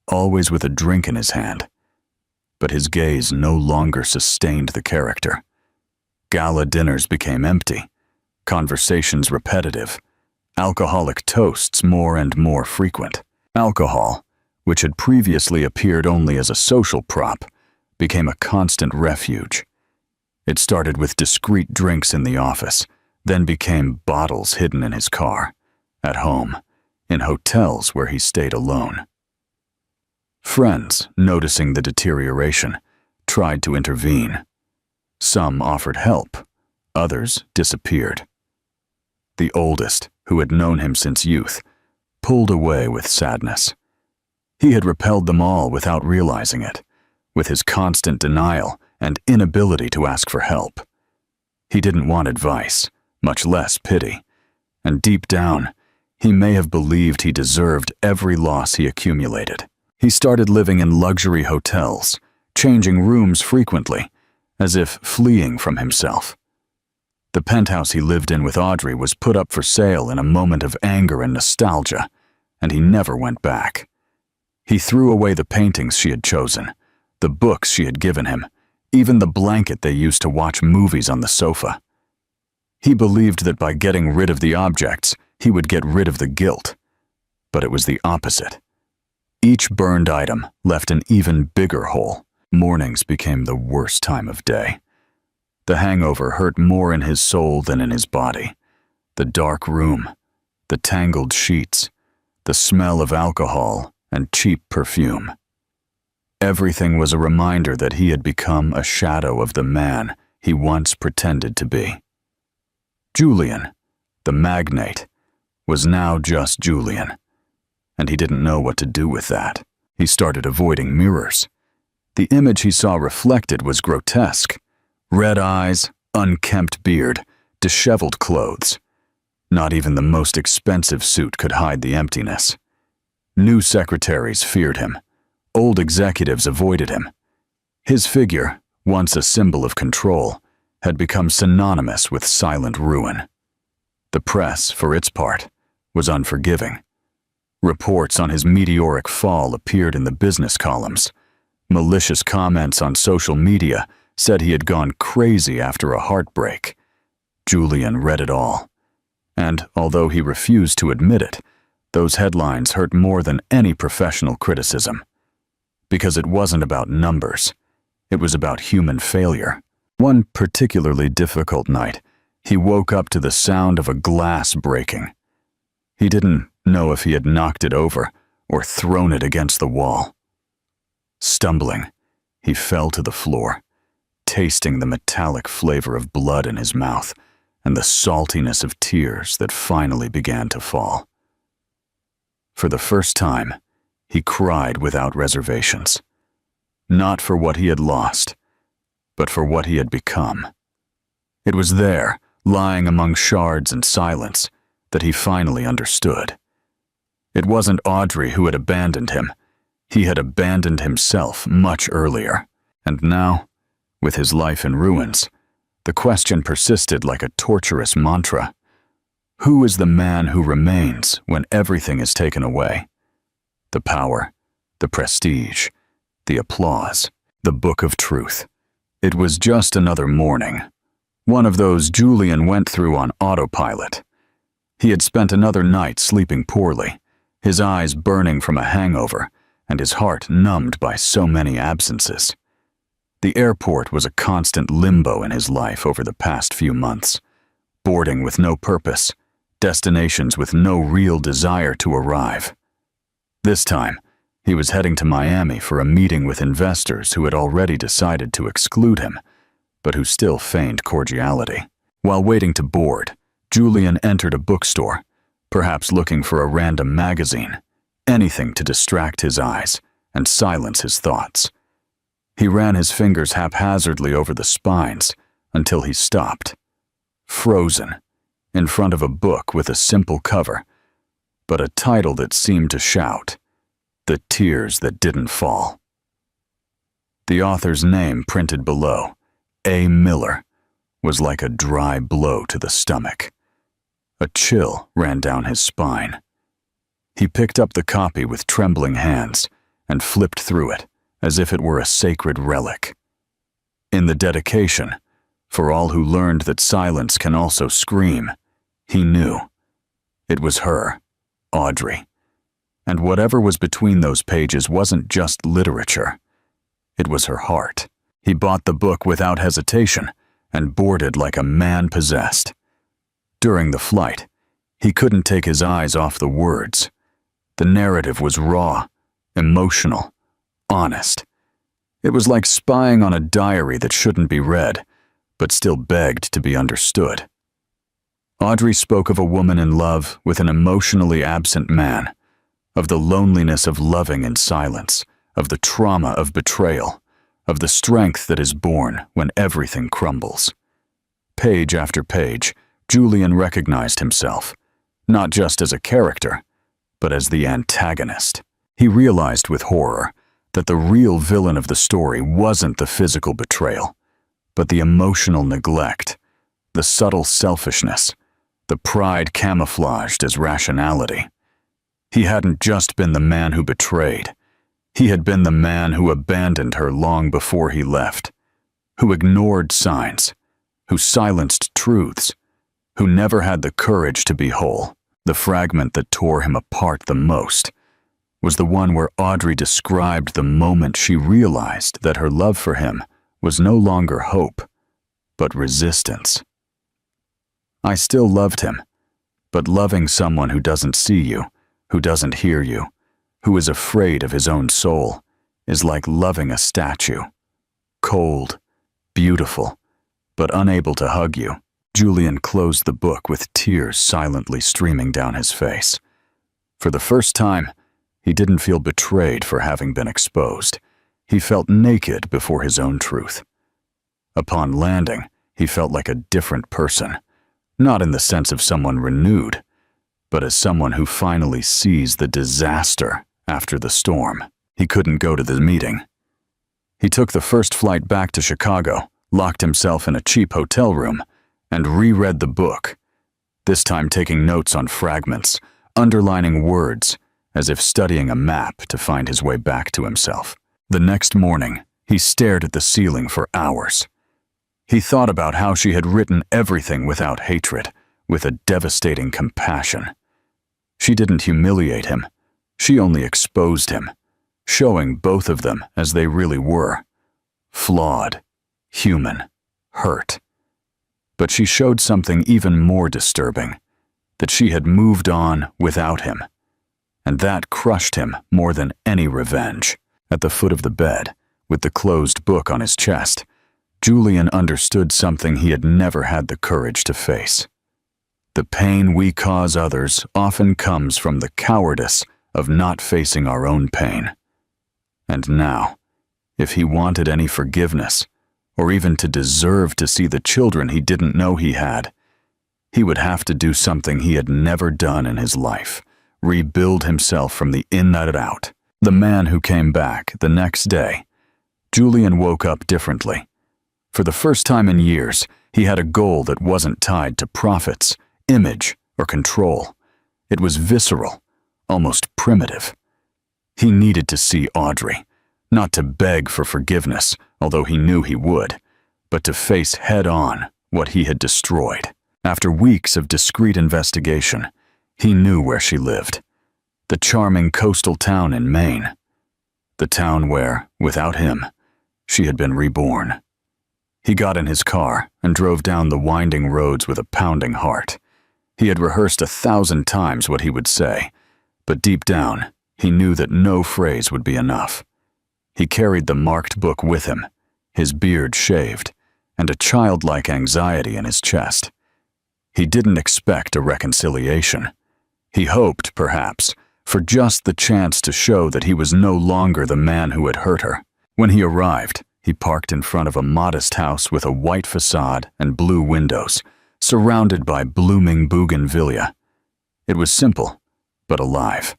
always with a drink in his hand. But his gaze no longer sustained the character. Gala dinners became empty, conversations repetitive, alcoholic toasts more and more frequent. Alcohol, which had previously appeared only as a social prop, became a constant refuge. It started with discreet drinks in the office, then became bottles hidden in his car, at home, in hotels where he stayed alone. Friends, noticing the deterioration, tried to intervene. Some offered help, others disappeared. The oldest, who had known him since youth, pulled away with sadness. He had repelled them all without realizing it, with his constant denial and inability to ask for help. He didn't want advice, much less pity, and deep down, he may have believed he deserved every loss he accumulated. He started living in luxury hotels, changing rooms frequently, as if fleeing from himself. The penthouse he lived in with Audrey was put up for sale in a moment of anger and nostalgia, and he never went back. He threw away the paintings she had chosen, the books she had given him, even the blanket they used to watch movies on the sofa. He believed that by getting rid of the objects, he would get rid of the guilt. But it was the opposite. Each burned item left an even bigger hole. Mornings became the worst time of day. The hangover hurt more in his soul than in his body. The dark room, the tangled sheets, the smell of alcohol and cheap perfume. Everything was a reminder that he had become a shadow of the man he once pretended to be. Julian, the magnate, was now just Julian, and he didn't know what to do with that. He started avoiding mirrors. The image he saw reflected was grotesque. Red eyes, unkempt beard, disheveled clothes. Not even the most expensive suit could hide the emptiness. New secretaries feared him. Old executives avoided him. His figure, once a symbol of control, had become synonymous with silent ruin. The press, for its part, was unforgiving. Reports on his meteoric fall appeared in the business columns. Malicious comments on social media said he had gone crazy after a heartbreak. Julian read it all. And although he refused to admit it, those headlines hurt more than any professional criticism. Because it wasn't about numbers. It was about human failure. One particularly difficult night, he woke up to the sound of a glass breaking. He didn't know if he had knocked it over or thrown it against the wall. Stumbling, he fell to the floor, tasting the metallic flavor of blood in his mouth and the saltiness of tears that finally began to fall. For the first time, he cried without reservations, not for what he had lost, but for what he had become. It was there, lying among shards and silence, that he finally understood. It wasn't Audrey who had abandoned him. He had abandoned himself much earlier. And now, with his life in ruins, the question persisted like a torturous mantra. Who is the man who remains when everything is taken away? The power, the prestige, the applause, the book of truth. It was just another morning. One of those Julian went through on autopilot. He had spent another night sleeping poorly, his eyes burning from a hangover, and his heart numbed by so many absences. The airport was a constant limbo in his life over the past few months. Boarding with no purpose, destinations with no real desire to arrive. This time, he was heading to Miami for a meeting with investors who had already decided to exclude him, but who still feigned cordiality. While waiting to board, Julian entered a bookstore, perhaps looking for a random magazine, anything to distract his eyes and silence his thoughts. He ran his fingers haphazardly over the spines until he stopped, frozen, in front of a book with a simple cover, but a title that seemed to shout, "The Tears That Didn't Fall." The author's name printed below, A. Miller, was like a dry blow to the stomach. A chill ran down his spine. He picked up the copy with trembling hands and flipped through it as if it were a sacred relic. In the dedication, for all who learned that silence can also scream, he knew. It was her, Audrey. And whatever was between those pages wasn't just literature. It was her heart. He bought the book without hesitation, and boarded like a man possessed. During the flight, he couldn't take his eyes off the words. The narrative was raw, emotional, honest. It was like spying on a diary that shouldn't be read, but still begged to be understood. Audrey spoke of a woman in love with an emotionally absent man, of the loneliness of loving in silence, of the trauma of betrayal, of the strength that is born when everything crumbles. Page after page, Julian recognized himself, not just as a character, but as the antagonist. He realized with horror that the real villain of the story wasn't the physical betrayal, but the emotional neglect, the subtle selfishness, the pride camouflaged as rationality. He hadn't just been the man who betrayed. He had been the man who abandoned her long before he left, who ignored signs, who silenced truths, who never had the courage to be whole. The fragment that tore him apart the most was the one where Audrey described the moment she realized that her love for him was no longer hope, but resistance. I still loved him, but loving someone who doesn't see you, who doesn't hear you, who is afraid of his own soul, is like loving a statue. Cold, beautiful, but unable to hug you. Julian closed the book with tears silently streaming down his face. For the first time, he didn't feel betrayed for having been exposed. He felt naked before his own truth. Upon landing, he felt like a different person, not in the sense of someone renewed, but as someone who finally sees the disaster after the storm. He couldn't go to the meeting. He took the first flight back to Chicago, locked himself in a cheap hotel room, and reread the book, this time taking notes on fragments, underlining words, as if studying a map to find his way back to himself. The next morning, he stared at the ceiling for hours. He thought about how she had written everything without hatred, with a devastating compassion. She didn't humiliate him. She only exposed him, showing both of them as they really were. Flawed, human, hurt. But she showed something even more disturbing, that she had moved on without him. And that crushed him more than any revenge. At the foot of the bed, with the closed book on his chest, Julian understood something he had never had the courage to face. The pain we cause others often comes from the cowardice of not facing our own pain. And now, if he wanted any forgiveness, or even to deserve to see the children he didn't know he had, he would have to do something he had never done in his life, rebuild himself from the inside out. The man who came back the next day, Julian woke up differently. For the first time in years, he had a goal that wasn't tied to profits, image, or control. It was visceral, almost primitive. He needed to see Audrey, not to beg for forgiveness, although he knew he would, but to face head-on what he had destroyed. After weeks of discreet investigation, he knew where she lived. The charming coastal town in Maine. The town where, without him, she had been reborn. He got in his car and drove down the winding roads with a pounding heart. He had rehearsed 1,000 times what he would say, but deep down, he knew that no phrase would be enough. He carried the marked book with him, his beard shaved, and a childlike anxiety in his chest. He didn't expect a reconciliation. He hoped, perhaps, for just the chance to show that he was no longer the man who had hurt her. When he arrived, he parked in front of a modest house with a white facade and blue windows, surrounded by blooming bougainvillea. It was simple, but alive.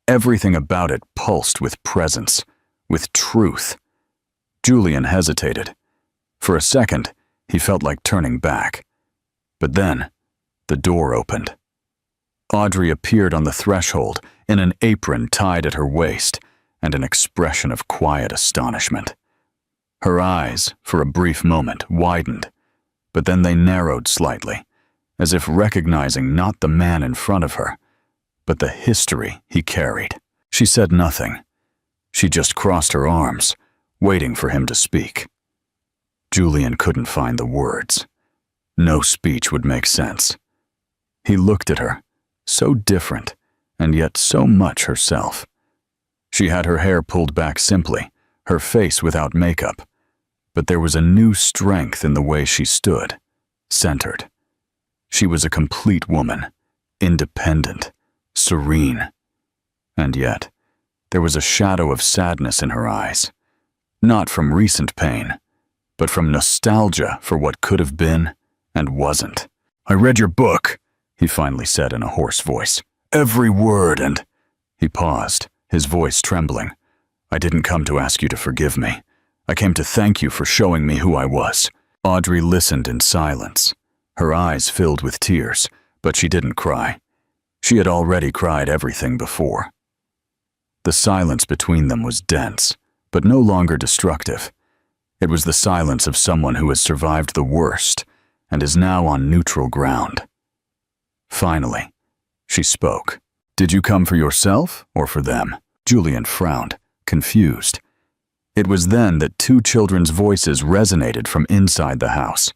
Everything about it pulsed with presence, with truth. Julian hesitated. For a second, he felt like turning back. But then, the door opened. Audrey appeared on the threshold in an apron tied at her waist and an expression of quiet astonishment. Her eyes, for a brief moment, widened, but then they narrowed slightly, as if recognizing not the man in front of her, but the history he carried. She said nothing. She just crossed her arms, waiting for him to speak. Julian couldn't find the words. No speech would make sense. He looked at her, so different, and yet so much herself. She had her hair pulled back simply, her face without makeup, but there was a new strength in the way she stood, centered. She was a complete woman, independent, serene. And yet, there was a shadow of sadness in her eyes, not from recent pain, but from nostalgia for what could have been and wasn't. "I read your book," he finally said in a hoarse voice. "Every word, and—" He paused, his voice trembling. "I didn't come to ask you to forgive me. I came to thank you for showing me who I was." Audrey listened in silence. Her eyes filled with tears, but she didn't cry. She had already cried everything before. The silence between them was dense, but no longer destructive. It was the silence of someone who has survived the worst and is now on neutral ground. Finally, she spoke. "Did you come for yourself or for them?" Julian frowned, confused. It was then that two children's voices resonated from inside the house.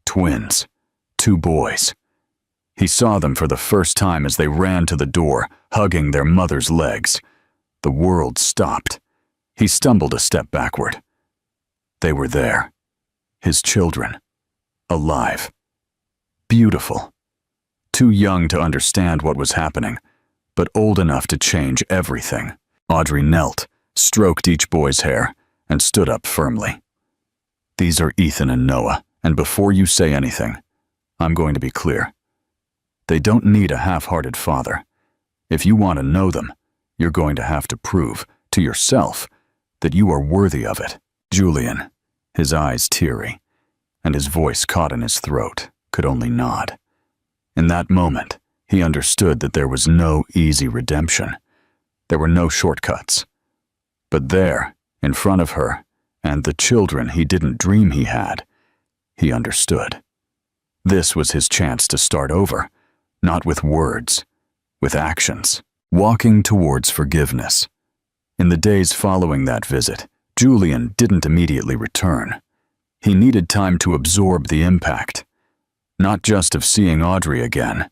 Twins, two boys. He saw them for the first time as they ran to the door, hugging their mother's legs. The world stopped. He stumbled a step backward. They were there. His children. Alive. Beautiful. Too young to understand what was happening, but old enough to change everything. Audrey knelt, stroked each boy's hair, and stood up firmly. "These are Ethan and Noah, and before you say anything, I'm going to be clear. They don't need a half-hearted father. If you want to know them, you're going to have to prove, to yourself, that you are worthy of it." Julian, his eyes teary, and his voice caught in his throat, could only nod. In that moment, he understood that there was no easy redemption. There were no shortcuts. But there, in front of her, and the children he didn't dream he had, he understood. This was his chance to start over, not with words, with actions, walking towards forgiveness. In the days following that visit, Julian didn't immediately return. He needed time to absorb the impact, not just of seeing Audrey again,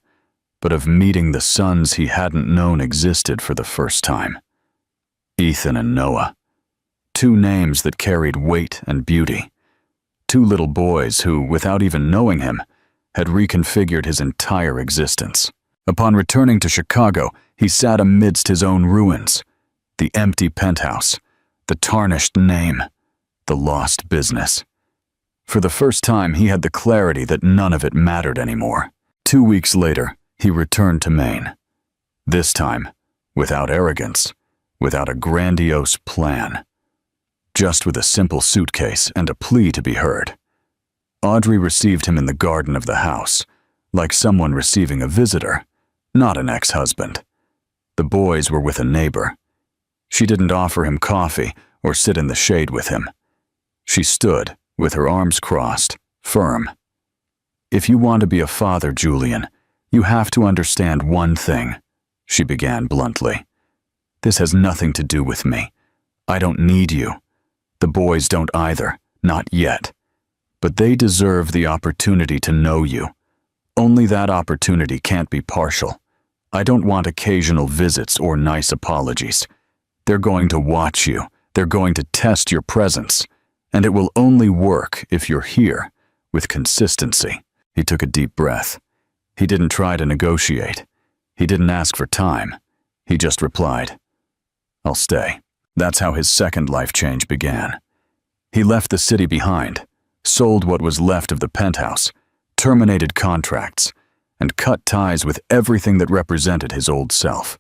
but of meeting the sons he hadn't known existed for the first time. Ethan and Noah. Two names that carried weight and beauty. Two little boys who, without even knowing him, had reconfigured his entire existence. Upon returning to Chicago, he sat amidst his own ruins. The empty penthouse, the tarnished name, the lost business. For the first time, he had the clarity that none of it mattered anymore. 2 weeks later, he returned to Maine. This time, without arrogance, without a grandiose plan. Just with a simple suitcase and a plea to be heard. Audrey received him in the garden of the house, like someone receiving a visitor, not an ex-husband. The boys were with a neighbor. She didn't offer him coffee or sit in the shade with him. She stood, with her arms crossed, firm. "If you want to be a father, Julian, you have to understand one thing," she began bluntly. "This has nothing to do with me. I don't need you. The boys don't either, not yet. But they deserve the opportunity to know you. Only that opportunity can't be partial. I don't want occasional visits or nice apologies. They're going to watch you. They're going to test your presence. And it will only work if you're here, with consistency." He took a deep breath. He didn't try to negotiate. He didn't ask for time. He just replied, "I'll stay." That's how his second life change began. He left the city behind, sold what was left of the penthouse, terminated contracts, and cut ties with everything that represented his old self.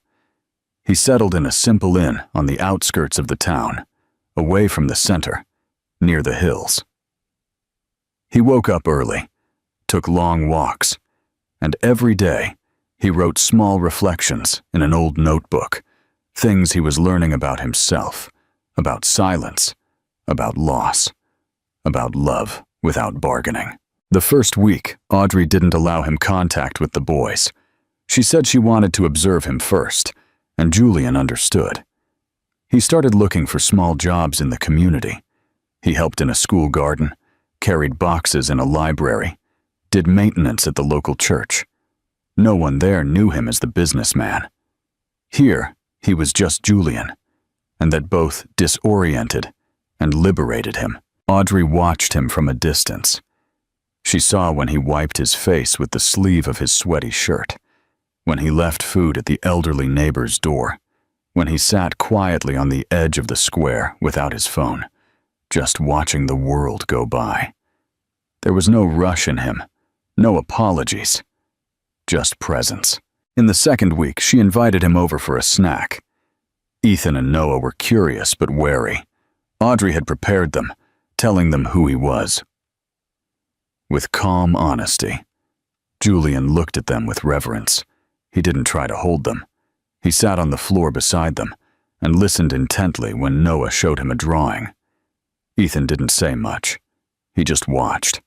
He settled in a simple inn on the outskirts of the town, away from the center, near the hills. He woke up early, took long walks, and every day he wrote small reflections in an old notebook, things he was learning about himself, about silence, about loss, about love without bargaining. The first week, Audrey didn't allow him contact with the boys. She said she wanted to observe him first, and Julian understood. He started looking for small jobs in the community. He helped in a school garden, carried boxes in a library, did maintenance at the local church. No one there knew him as the businessman. Here, he was just Julian, and that both disoriented and liberated him. Audrey watched him from a distance. She saw when he wiped his face with the sleeve of his sweaty shirt, when he left food at the elderly neighbor's door, when he sat quietly on the edge of the square without his phone, just watching the world go by. There was no rush in him, no apologies, just presence. In the second week, she invited him over for a snack. Ethan and Noah were curious but wary. Audrey had prepared them, telling them who he was. With calm honesty, Julian looked at them with reverence. He didn't try to hold them. He sat on the floor beside them and listened intently when Noah showed him a drawing. Ethan didn't say much. He just watched.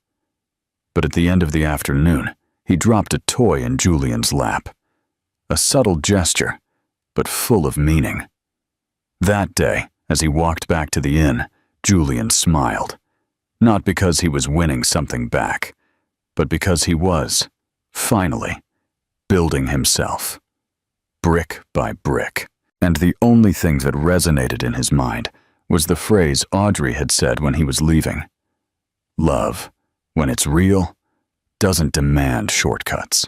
But at the end of the afternoon, he dropped a toy in Julian's lap. A subtle gesture, but full of meaning. That day, as he walked back to the inn, Julian smiled. Not because he was winning something back, but because he was, finally, building himself, brick by brick. And the only thing that resonated in his mind was the phrase Audrey had said when he was leaving. Love, when it's real, doesn't demand shortcuts.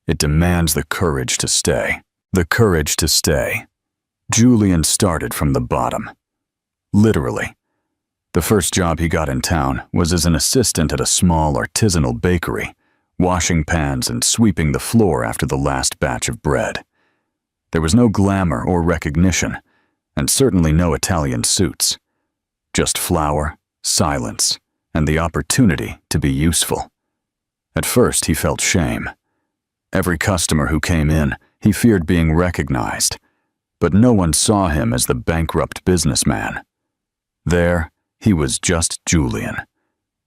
It demands the courage to stay. The courage to stay. Julian started from the bottom. Literally. The first job he got in town was as an assistant at a small artisanal bakery, washing pans and sweeping the floor after the last batch of bread. There was no glamour or recognition, and certainly no Italian suits. Just flour, silence, and the opportunity to be useful. At first, he felt shame. Every customer who came in, he feared being recognized, but no one saw him as the bankrupt businessman. There, he was just Julian,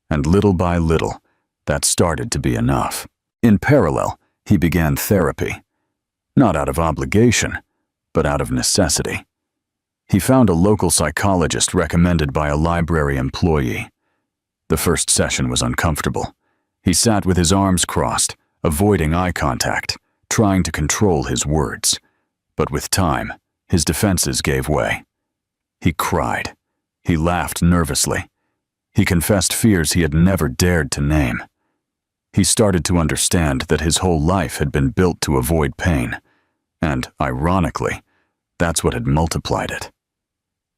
and little by little, that started to be enough. In parallel, he began therapy, not out of obligation, but out of necessity. He found a local psychologist recommended by a library employee. The first session was uncomfortable. He sat with his arms crossed, avoiding eye contact, trying to control his words. But with time, his defenses gave way. He cried. He laughed nervously. He confessed fears he had never dared to name. He started to understand that his whole life had been built to avoid pain, and, ironically, that's what had multiplied it.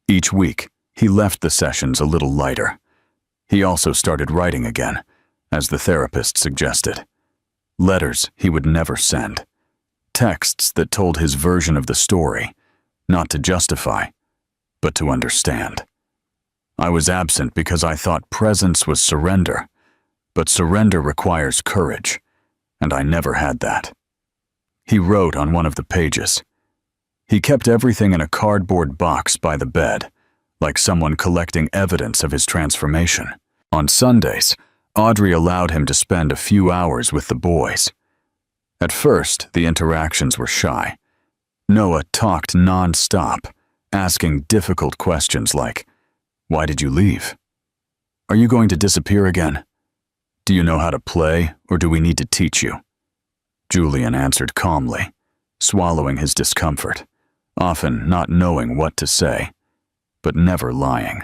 Each week, he left the sessions a little lighter. He also started writing again, as the therapist suggested. Letters he would never send. Texts that told his version of the story, not to justify, but to understand. I was absent because I thought presence was surrender, but surrender requires courage, and I never had that. He wrote on one of the pages. He kept everything in a cardboard box by the bed, like someone collecting evidence of his transformation. On Sundays, Audrey allowed him to spend a few hours with the boys. At first, the interactions were shy. Noah talked non-stop, asking difficult questions like, "Why did you leave? Are you going to disappear again? Do you know how to play, or do we need to teach you?" Julian answered calmly, swallowing his discomfort, often not knowing what to say, but never lying.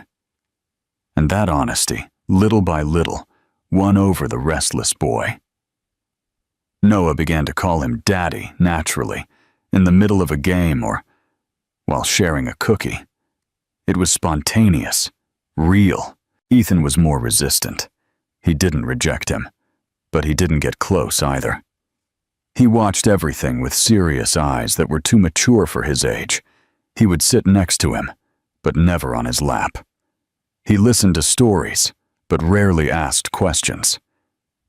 And that honesty, little by little, won over the restless boy. Noah began to call him Daddy naturally, in the middle of a game or while sharing a cookie. It was spontaneous, real. Ethan was more resistant. He didn't reject him, but he didn't get close either. He watched everything with serious eyes that were too mature for his age. He would sit next to him, but never on his lap. He listened to stories, but rarely asked questions.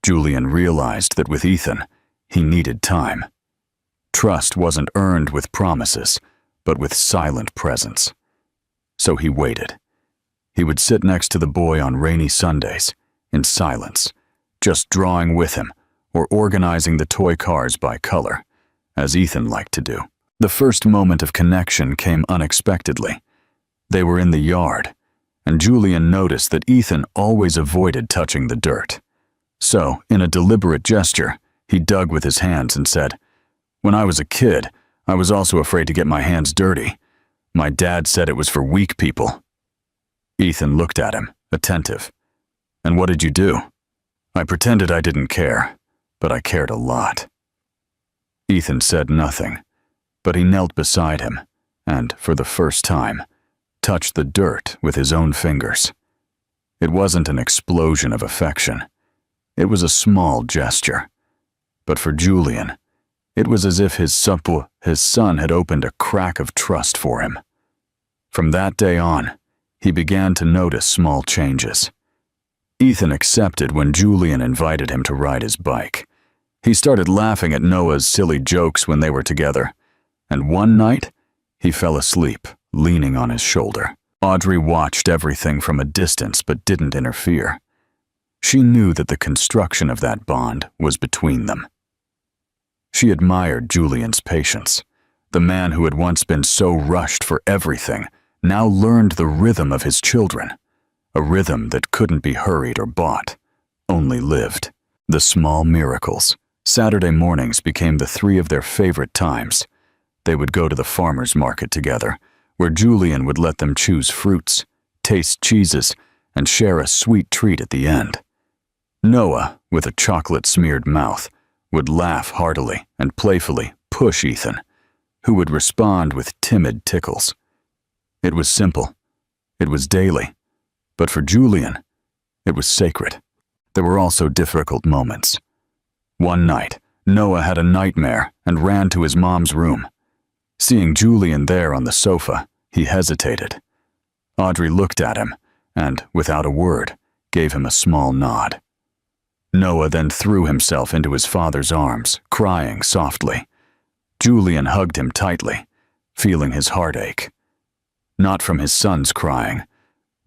Julian realized that with Ethan, he needed time. Trust wasn't earned with promises, but with silent presence. So he waited. He would sit next to the boy on rainy Sundays, in silence, just drawing with him or organizing the toy cars by color, as Ethan liked to do. The first moment of connection came unexpectedly. They were in the yard, and Julian noticed that Ethan always avoided touching the dirt. So, in a deliberate gesture, he dug with his hands and said, "When I was a kid, I was also afraid to get my hands dirty. My dad said it was for weak people." Ethan looked at him, attentive. "And what did you do?" "I pretended I didn't care, but I cared a lot." Ethan said nothing, but he knelt beside him and, for the first time, touched the dirt with his own fingers. It wasn't an explosion of affection. It was a small gesture. But for Julian, it was as if his son had opened a crack of trust for him. From that day on, he began to notice small changes. Ethan accepted when Julian invited him to ride his bike. He started laughing at Noah's silly jokes when they were together, and one night, he fell asleep, leaning on his shoulder. Audrey watched everything from a distance but didn't interfere. She knew that the construction of that bond was between them. She admired Julian's patience. The man who had once been so rushed for everything now learned the rhythm of his children, a rhythm that couldn't be hurried or bought, only lived. The small miracles. Saturday mornings became the three of their favorite times. They would go to the farmer's market together, where Julian would let them choose fruits, taste cheeses, and share a sweet treat at the end. Noah, with a chocolate-smeared mouth, would laugh heartily and playfully push Ethan, who would respond with timid tickles. It was simple. It was daily. But for Julian, it was sacred. There were also difficult moments. One night, Noah had a nightmare and ran to his mom's room. Seeing Julian there on the sofa, he hesitated. Audrey looked at him and, without a word, gave him a small nod. Noah then threw himself into his father's arms, crying softly. Julian hugged him tightly, feeling his heart ache. Not from his son's crying,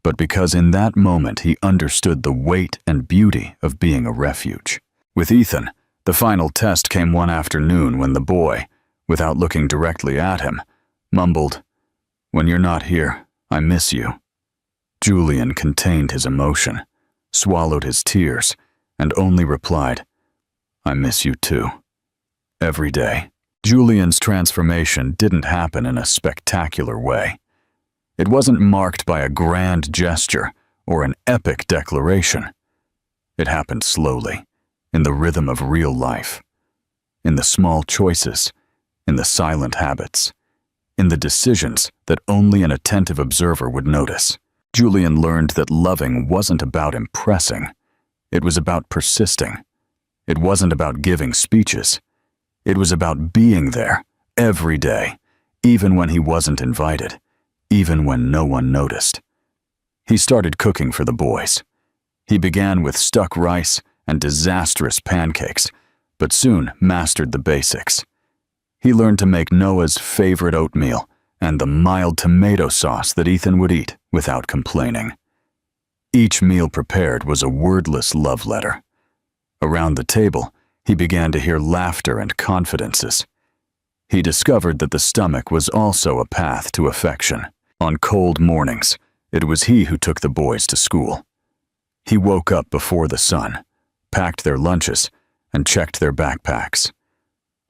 but because in that moment he understood the weight and beauty of being a refuge. With Ethan, the final test came one afternoon when the boy, without looking directly at him, mumbled, "When you're not here, I miss you." Julian contained his emotion, swallowed his tears, and only replied, "I miss you too." Every day. Julian's transformation didn't happen in a spectacular way. It wasn't marked by a grand gesture or an epic declaration. It happened slowly, in the rhythm of real life, in the small choices, in the silent habits, in the decisions that only an attentive observer would notice. Julian learned that loving wasn't about impressing. It was about persisting. It wasn't about giving speeches. It was about being there every day, even when he wasn't invited, even when no one noticed. He started cooking for the boys. He began with stuck rice and disastrous pancakes, but soon mastered the basics. He learned to make Noah's favorite oatmeal and the mild tomato sauce that Ethan would eat without complaining. Each meal prepared was a wordless love letter. Around the table, he began to hear laughter and confidences. He discovered that the stomach was also a path to affection. On cold mornings, it was he who took the boys to school. He woke up before the sun, packed their lunches, and checked their backpacks.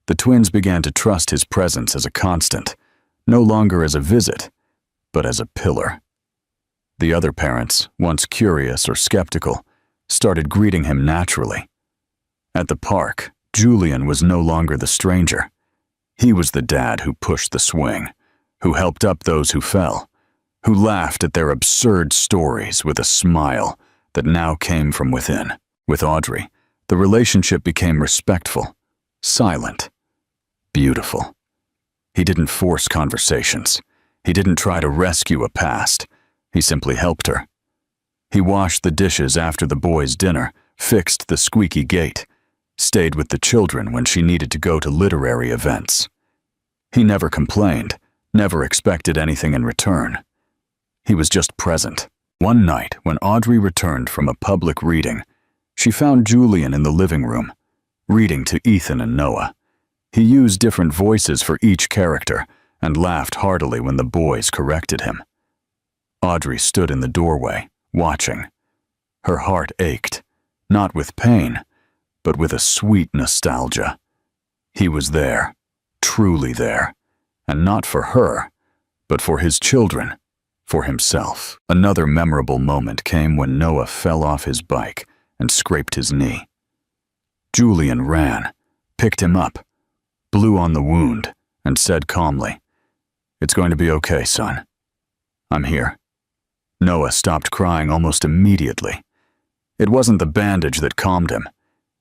The twins began to trust his presence as a constant, no longer as a visit, but as a pillar. The other parents, once curious or skeptical, started greeting him naturally. At the park, Julian was no longer the stranger. He was the dad who pushed the swing, who helped up those who fell, who laughed at their absurd stories with a smile that now came from within. With Audrey, the relationship became respectful, silent, beautiful. He didn't force conversations. He didn't try to rescue a past. He simply helped her. He washed the dishes after the boys' dinner, fixed the squeaky gate, stayed with the children when she needed to go to literary events. He never complained, never expected anything in return. He was just present. One night, when Audrey returned from a public reading, she found Julian in the living room, reading to Ethan and Noah. He used different voices for each character and laughed heartily when the boys corrected him. Audrey stood in the doorway, watching. Her heart ached, not with pain, but with a sweet nostalgia. He was there, truly there, and not for her, but for his children, for himself. Another memorable moment came when Noah fell off his bike and scraped his knee. Julian ran, picked him up, blew on the wound, and said calmly, "It's going to be okay, son. I'm here." Noah stopped crying almost immediately. It wasn't the bandage that calmed him.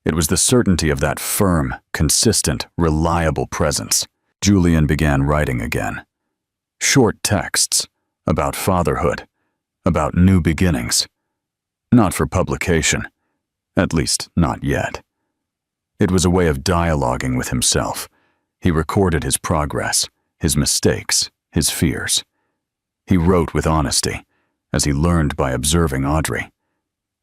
It was the certainty of that firm, consistent, reliable presence. Julian began writing again. Short texts about fatherhood, about new beginnings. Not for publication, at least not yet. It was a way of dialoguing with himself. He recorded his progress, his mistakes, his fears. He wrote with honesty, as he learned by observing Audrey.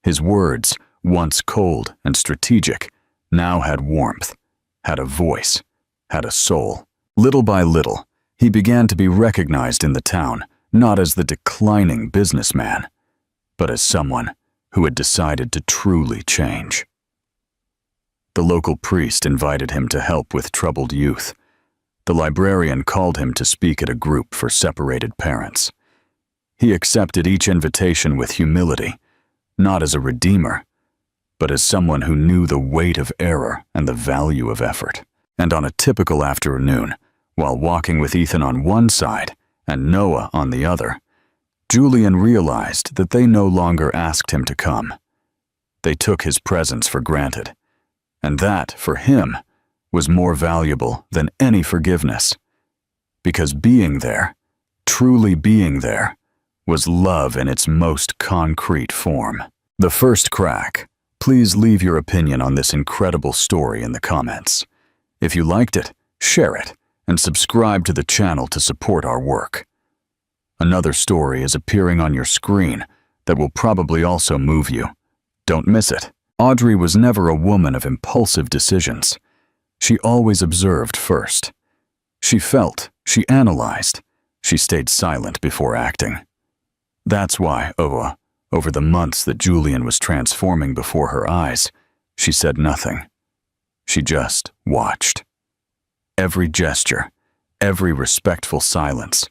His words, once cold and strategic, now had warmth, had a voice, had a soul. Little by little, he began to be recognized in the town, not as the declining businessman, but as someone who had decided to truly change. The local priest invited him to help with troubled youth. The librarian called him to speak at a group for separated parents. He accepted each invitation with humility, not as a redeemer, but as someone who knew the weight of error and the value of effort. And on a typical afternoon, while walking with Ethan on one side and Noah on the other, Julian realized that they no longer asked him to come. They took his presence for granted, and that, for him, was more valuable than any forgiveness. Because being there, truly being there, was love in its most concrete form. The First Crack. Please leave your opinion on this incredible story in the comments. If you liked it, share it, and subscribe to the channel to support our work. Another story is appearing on your screen that will probably also move you. Don't miss it. Audrey was never a woman of impulsive decisions. She always observed first. She felt, she analyzed, she stayed silent before acting. That's why, over the months that Julian was transforming before her eyes, she said nothing. She just watched. Every gesture, every respectful silence,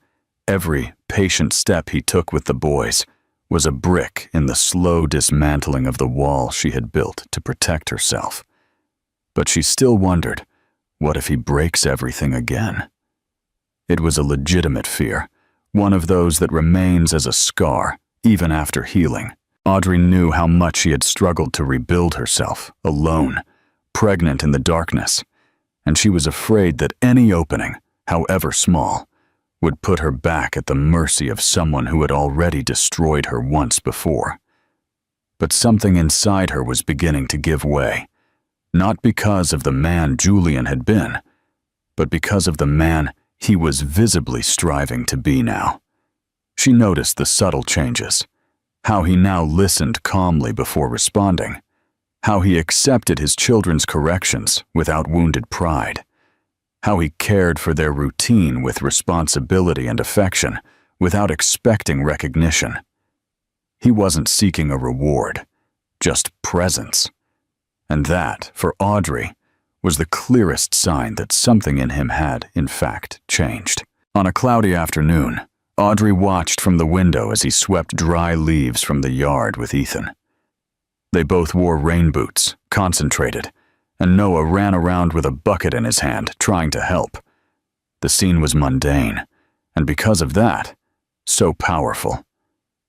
every patient step he took with the boys was a brick in the slow dismantling of the wall she had built to protect herself. But she still wondered, what if he breaks everything again? It was a legitimate fear, one of those that remains as a scar, even after healing. Audrey knew how much she had struggled to rebuild herself, alone, pregnant in the darkness, and she was afraid that any opening, however small, would put her back at the mercy of someone who had already destroyed her once before. But something inside her was beginning to give way, not because of the man Julian had been, but because of the man he was visibly striving to be now. She noticed the subtle changes, how he now listened calmly before responding, how he accepted his children's corrections without wounded pride, how he cared for their routine with responsibility and affection without expecting recognition. He wasn't seeking a reward, just presence. And that, for Audrey, was the clearest sign that something in him had, in fact, changed. On a cloudy afternoon, Audrey watched from the window as he swept dry leaves from the yard with Ethan. They both wore rain boots, concentrated, and Noah ran around with a bucket in his hand, trying to help. The scene was mundane, and because of that, so powerful.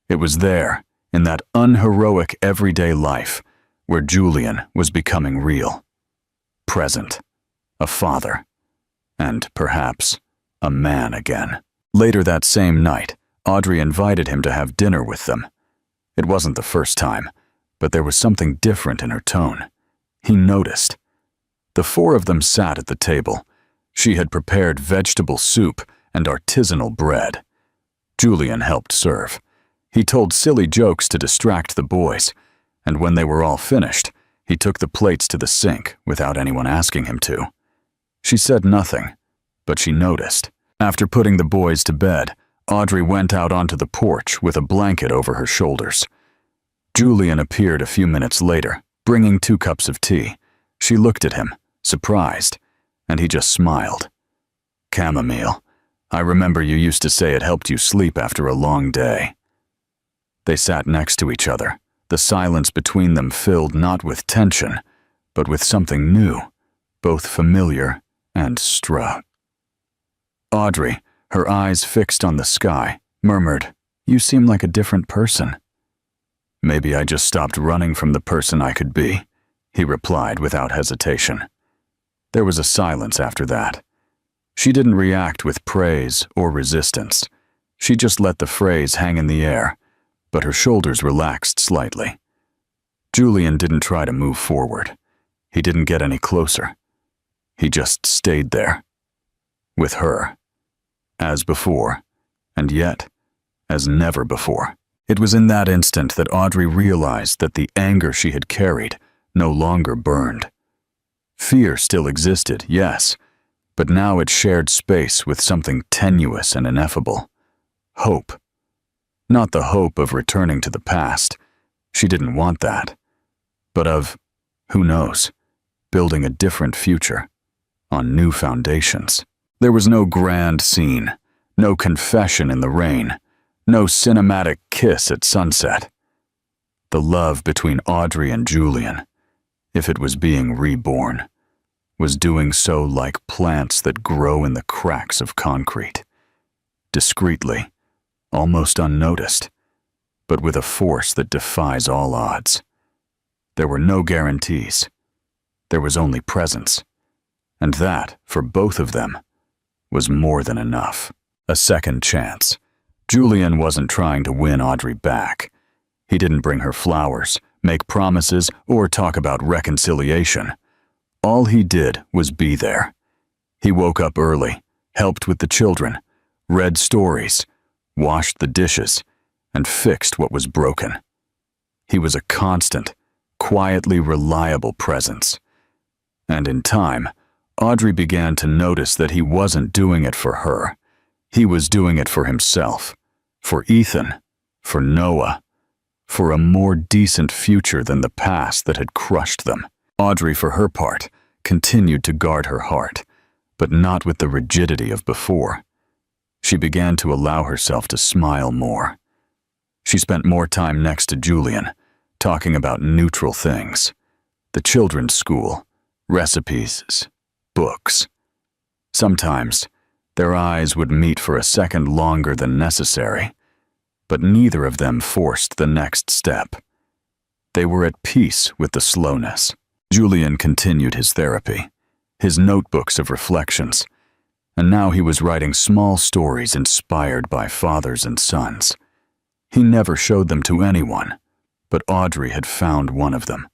It was there, in that unheroic everyday life, where Julian was becoming real. Present, a father, and perhaps a man again. Later that same night, Audrey invited him to have dinner with them. It wasn't the first time, but there was something different in her tone. He noticed. The four of them sat at the table. She had prepared vegetable soup and artisanal bread. Julian helped serve. He told silly jokes to distract the boys, and when they were all finished, he took the plates to the sink without anyone asking him to. She said nothing, but she noticed. After putting the boys to bed, Audrey went out onto the porch with a blanket over her shoulders. Julian appeared a few minutes later, bringing 2 cups of tea. She looked at him, surprised, and he just smiled. "Chamomile. I remember you used to say it helped you sleep after a long day." They sat next to each other, the silence between them filled not with tension, but with something new, both familiar and Audrey, her eyes fixed on the sky, murmured, "You seem like a different person." "Maybe I just stopped running from the person I could be," he replied without hesitation. There was a silence after that. She didn't react with praise or resistance. She just let the phrase hang in the air, but her shoulders relaxed slightly. Julian didn't try to move forward. He didn't get any closer. He just stayed there. With her. As before, and yet, as never before. It was in that instant that Audrey realized that the anger she had carried no longer burned. Fear still existed, yes, but now it shared space with something tenuous and ineffable. Hope. Not the hope of returning to the past. She didn't want that. But of, who knows, building a different future, on new foundations. There was no grand scene, no confession in the rain, no cinematic kiss at sunset. The love between Audrey and Julian, if it was being reborn, was doing so like plants that grow in the cracks of concrete. Discreetly, almost unnoticed, but with a force that defies all odds. There were no guarantees. There was only presence. And that, for both of them, was more than enough. A second chance. Julian wasn't trying to win Audrey back. He didn't bring her flowers, make promises, or talk about reconciliation. All he did was be there. He woke up early, helped with the children, read stories, washed the dishes, and fixed what was broken. He was a constant, quietly reliable presence. And in time, Audrey began to notice that he wasn't doing it for her. He was doing it for himself, for Ethan, for Noah, for a more decent future than the past that had crushed them. Audrey, for her part, continued to guard her heart, but not with the rigidity of before. She began to allow herself to smile more. She spent more time next to Julian, talking about neutral things. The children's school, recipes, books. Sometimes, their eyes would meet for a second longer than necessary, but neither of them forced the next step. They were at peace with the slowness. Julian continued his therapy, his notebooks of reflections, and now he was writing small stories inspired by fathers and sons. He never showed them to anyone, but Audrey had found one of them,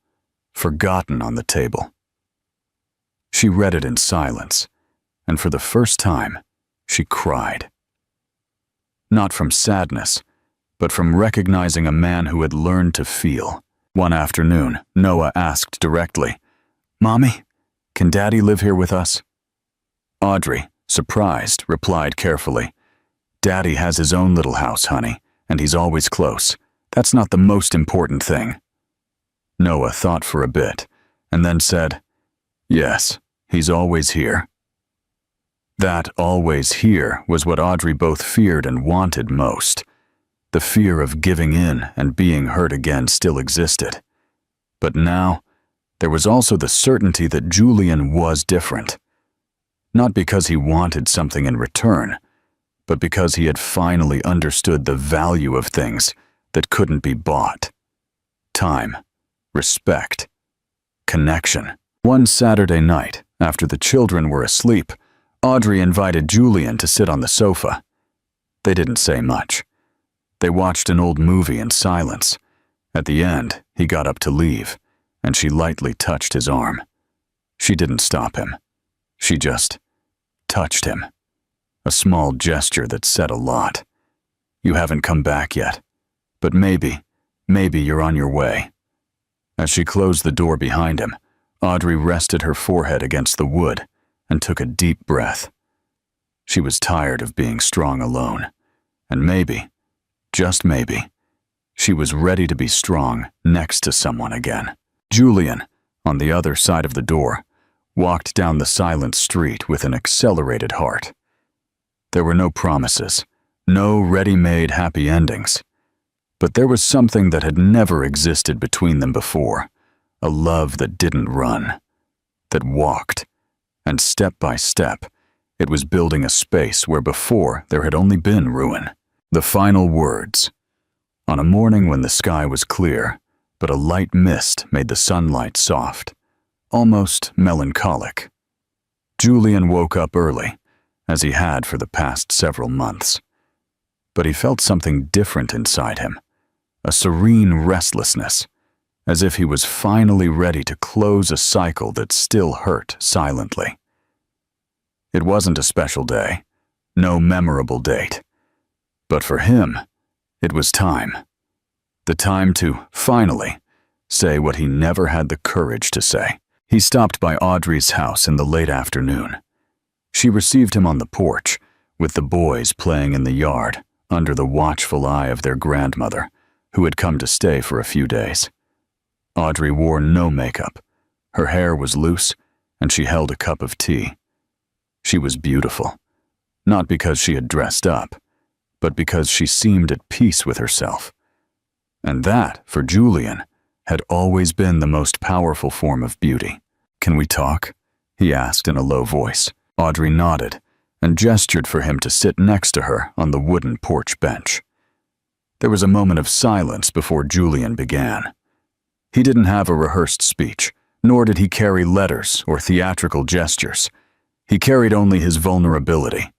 forgotten on the table. She read it in silence, and for the first time, she cried. Not from sadness, but from recognizing a man who had learned to feel. One afternoon, Noah asked directly, "Mommy, can Daddy live here with us?" Audrey, surprised, replied carefully, "Daddy has his own little house, honey, and he's always close. That's not the most important thing." Noah thought for a bit, and then said, "Yes, he's always here." That always here was what Audrey both feared and wanted most. The fear of giving in and being hurt again still existed. But now, there was also the certainty that Julian was different. Not because he wanted something in return, but because he had finally understood the value of things that couldn't be bought. Time, respect, connection. One Saturday night, after the children were asleep, Audrey invited Julian to sit on the sofa. They didn't say much. They watched an old movie in silence. At the end, he got up to leave, and she lightly touched his arm. She didn't stop him. She just touched him. A small gesture that said a lot. "You haven't come back yet, but maybe you're on your way." As she closed the door behind him, Audrey rested her forehead against the wood and took a deep breath. She was tired of being strong alone. And maybe, just maybe, she was ready to be strong next to someone again. Julian, on the other side of the door, walked down the silent street with an accelerated heart. There were no promises, no ready-made happy endings. But there was something that had never existed between them before, a love that didn't run, that walked, and step by step, it was building a space where before there had only been ruin. The final words. On a morning when the sky was clear, but a light mist made the sunlight soft, almost melancholic. Julian woke up early, as he had for the past several months. But he felt something different inside him, a serene restlessness, as if he was finally ready to close a cycle that still hurt silently. It wasn't a special day, no memorable date. But for him, it was time. The time to, finally, say what he never had the courage to say. He stopped by Audrey's house in the late afternoon. She received him on the porch, with the boys playing in the yard, under the watchful eye of their grandmother, who had come to stay for a few days. Audrey wore no makeup. Her hair was loose, and she held a cup of tea. She was beautiful, not because she had dressed up, but because she seemed at peace with herself. And that, for Julian, had always been the most powerful form of beauty. "Can we talk?" he asked in a low voice. Audrey nodded and gestured for him to sit next to her on the wooden porch bench. There was a moment of silence before Julian began. He didn't have a rehearsed speech, nor did he carry letters or theatrical gestures. He carried only his vulnerability,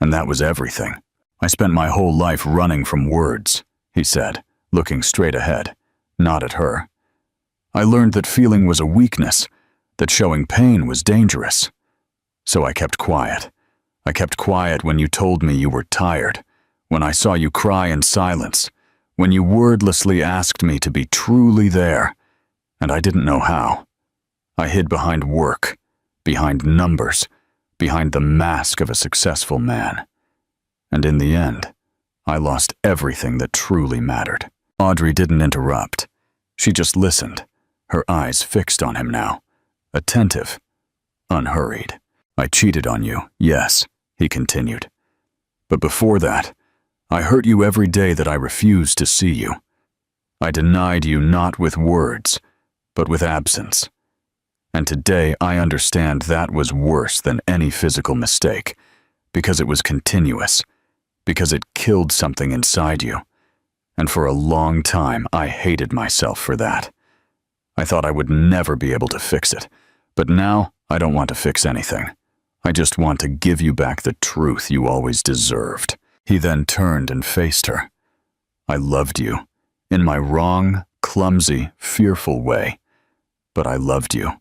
and that was everything. "I spent my whole life running from words," he said, looking straight ahead, not at her. "I learned that feeling was a weakness, that showing pain was dangerous. So I kept quiet. I kept quiet when you told me you were tired, when I saw you cry in silence, when you wordlessly asked me to be truly there, and I didn't know how. I hid behind work, behind numbers, behind the mask of a successful man. And in the end, I lost everything that truly mattered." Audrey didn't interrupt. She just listened, her eyes fixed on him now, attentive, unhurried. "I cheated on you, yes," he continued. "But before that, I hurt you every day that I refused to see you. I denied you not with words, but with absence. And today I understand that was worse than any physical mistake, because it was continuous, because it killed something inside you. And for a long time, I hated myself for that. I thought I would never be able to fix it, but now I don't want to fix anything. I just want to give you back the truth you always deserved." He then turned and faced her. "I loved you, in my wrong, clumsy, fearful way, but I loved you.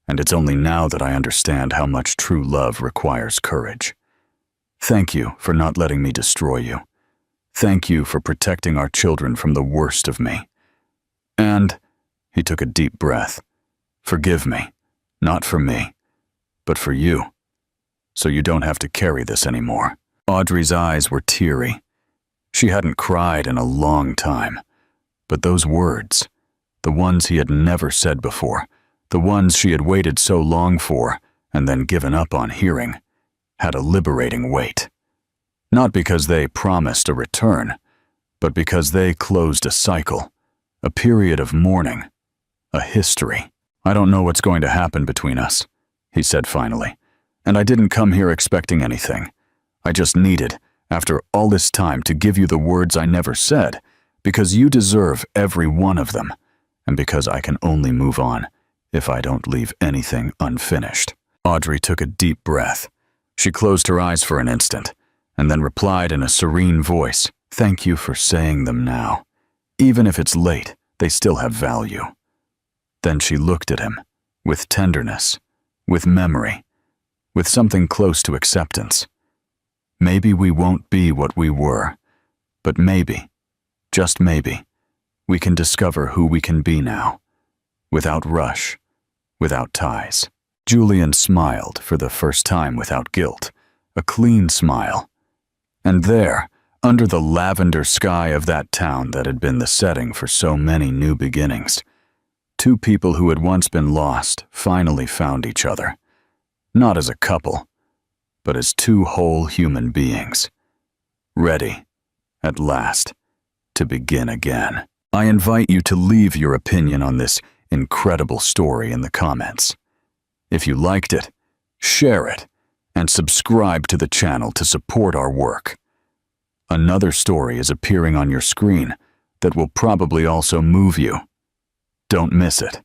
And it's only now that I understand how much true love requires courage. Thank you for not letting me destroy you. Thank you for protecting our children from the worst of me. And," he took a deep breath, "forgive me, not for me, but for you, so you don't have to carry this anymore." Audrey's eyes were teary. She hadn't cried in a long time, but those words, the ones he had never said before, the ones she had waited so long for and then given up on hearing, had a liberating weight. Not because they promised a return, but because they closed a cycle, a period of mourning, a history. "I don't know what's going to happen between us," he said finally, "and I didn't come here expecting anything. I just needed, after all this time, to give you the words I never said, because you deserve every one of them, and because I can only move on if I don't leave anything unfinished." Audrey took a deep breath. She closed her eyes for an instant, and then replied in a serene voice, "Thank you for saying them now. Even if it's late, they still have value." Then she looked at him, with tenderness, with memory, with something close to acceptance. "Maybe we won't be what we were, but maybe, just maybe, we can discover who we can be now, without rush, without ties." Julian smiled for the first time without guilt, a clean smile. And there, Under the lavender sky of that town that had been the setting for so many new beginnings, two people who had once been lost finally found each other. Not as a couple, but as two whole human beings. Ready, at last, to begin again. I invite you to leave your opinion on this incredible story in the comments. If you liked it, share it, and subscribe to the channel to support our work. Another story is appearing on your screen that will probably also move you. Don't miss it.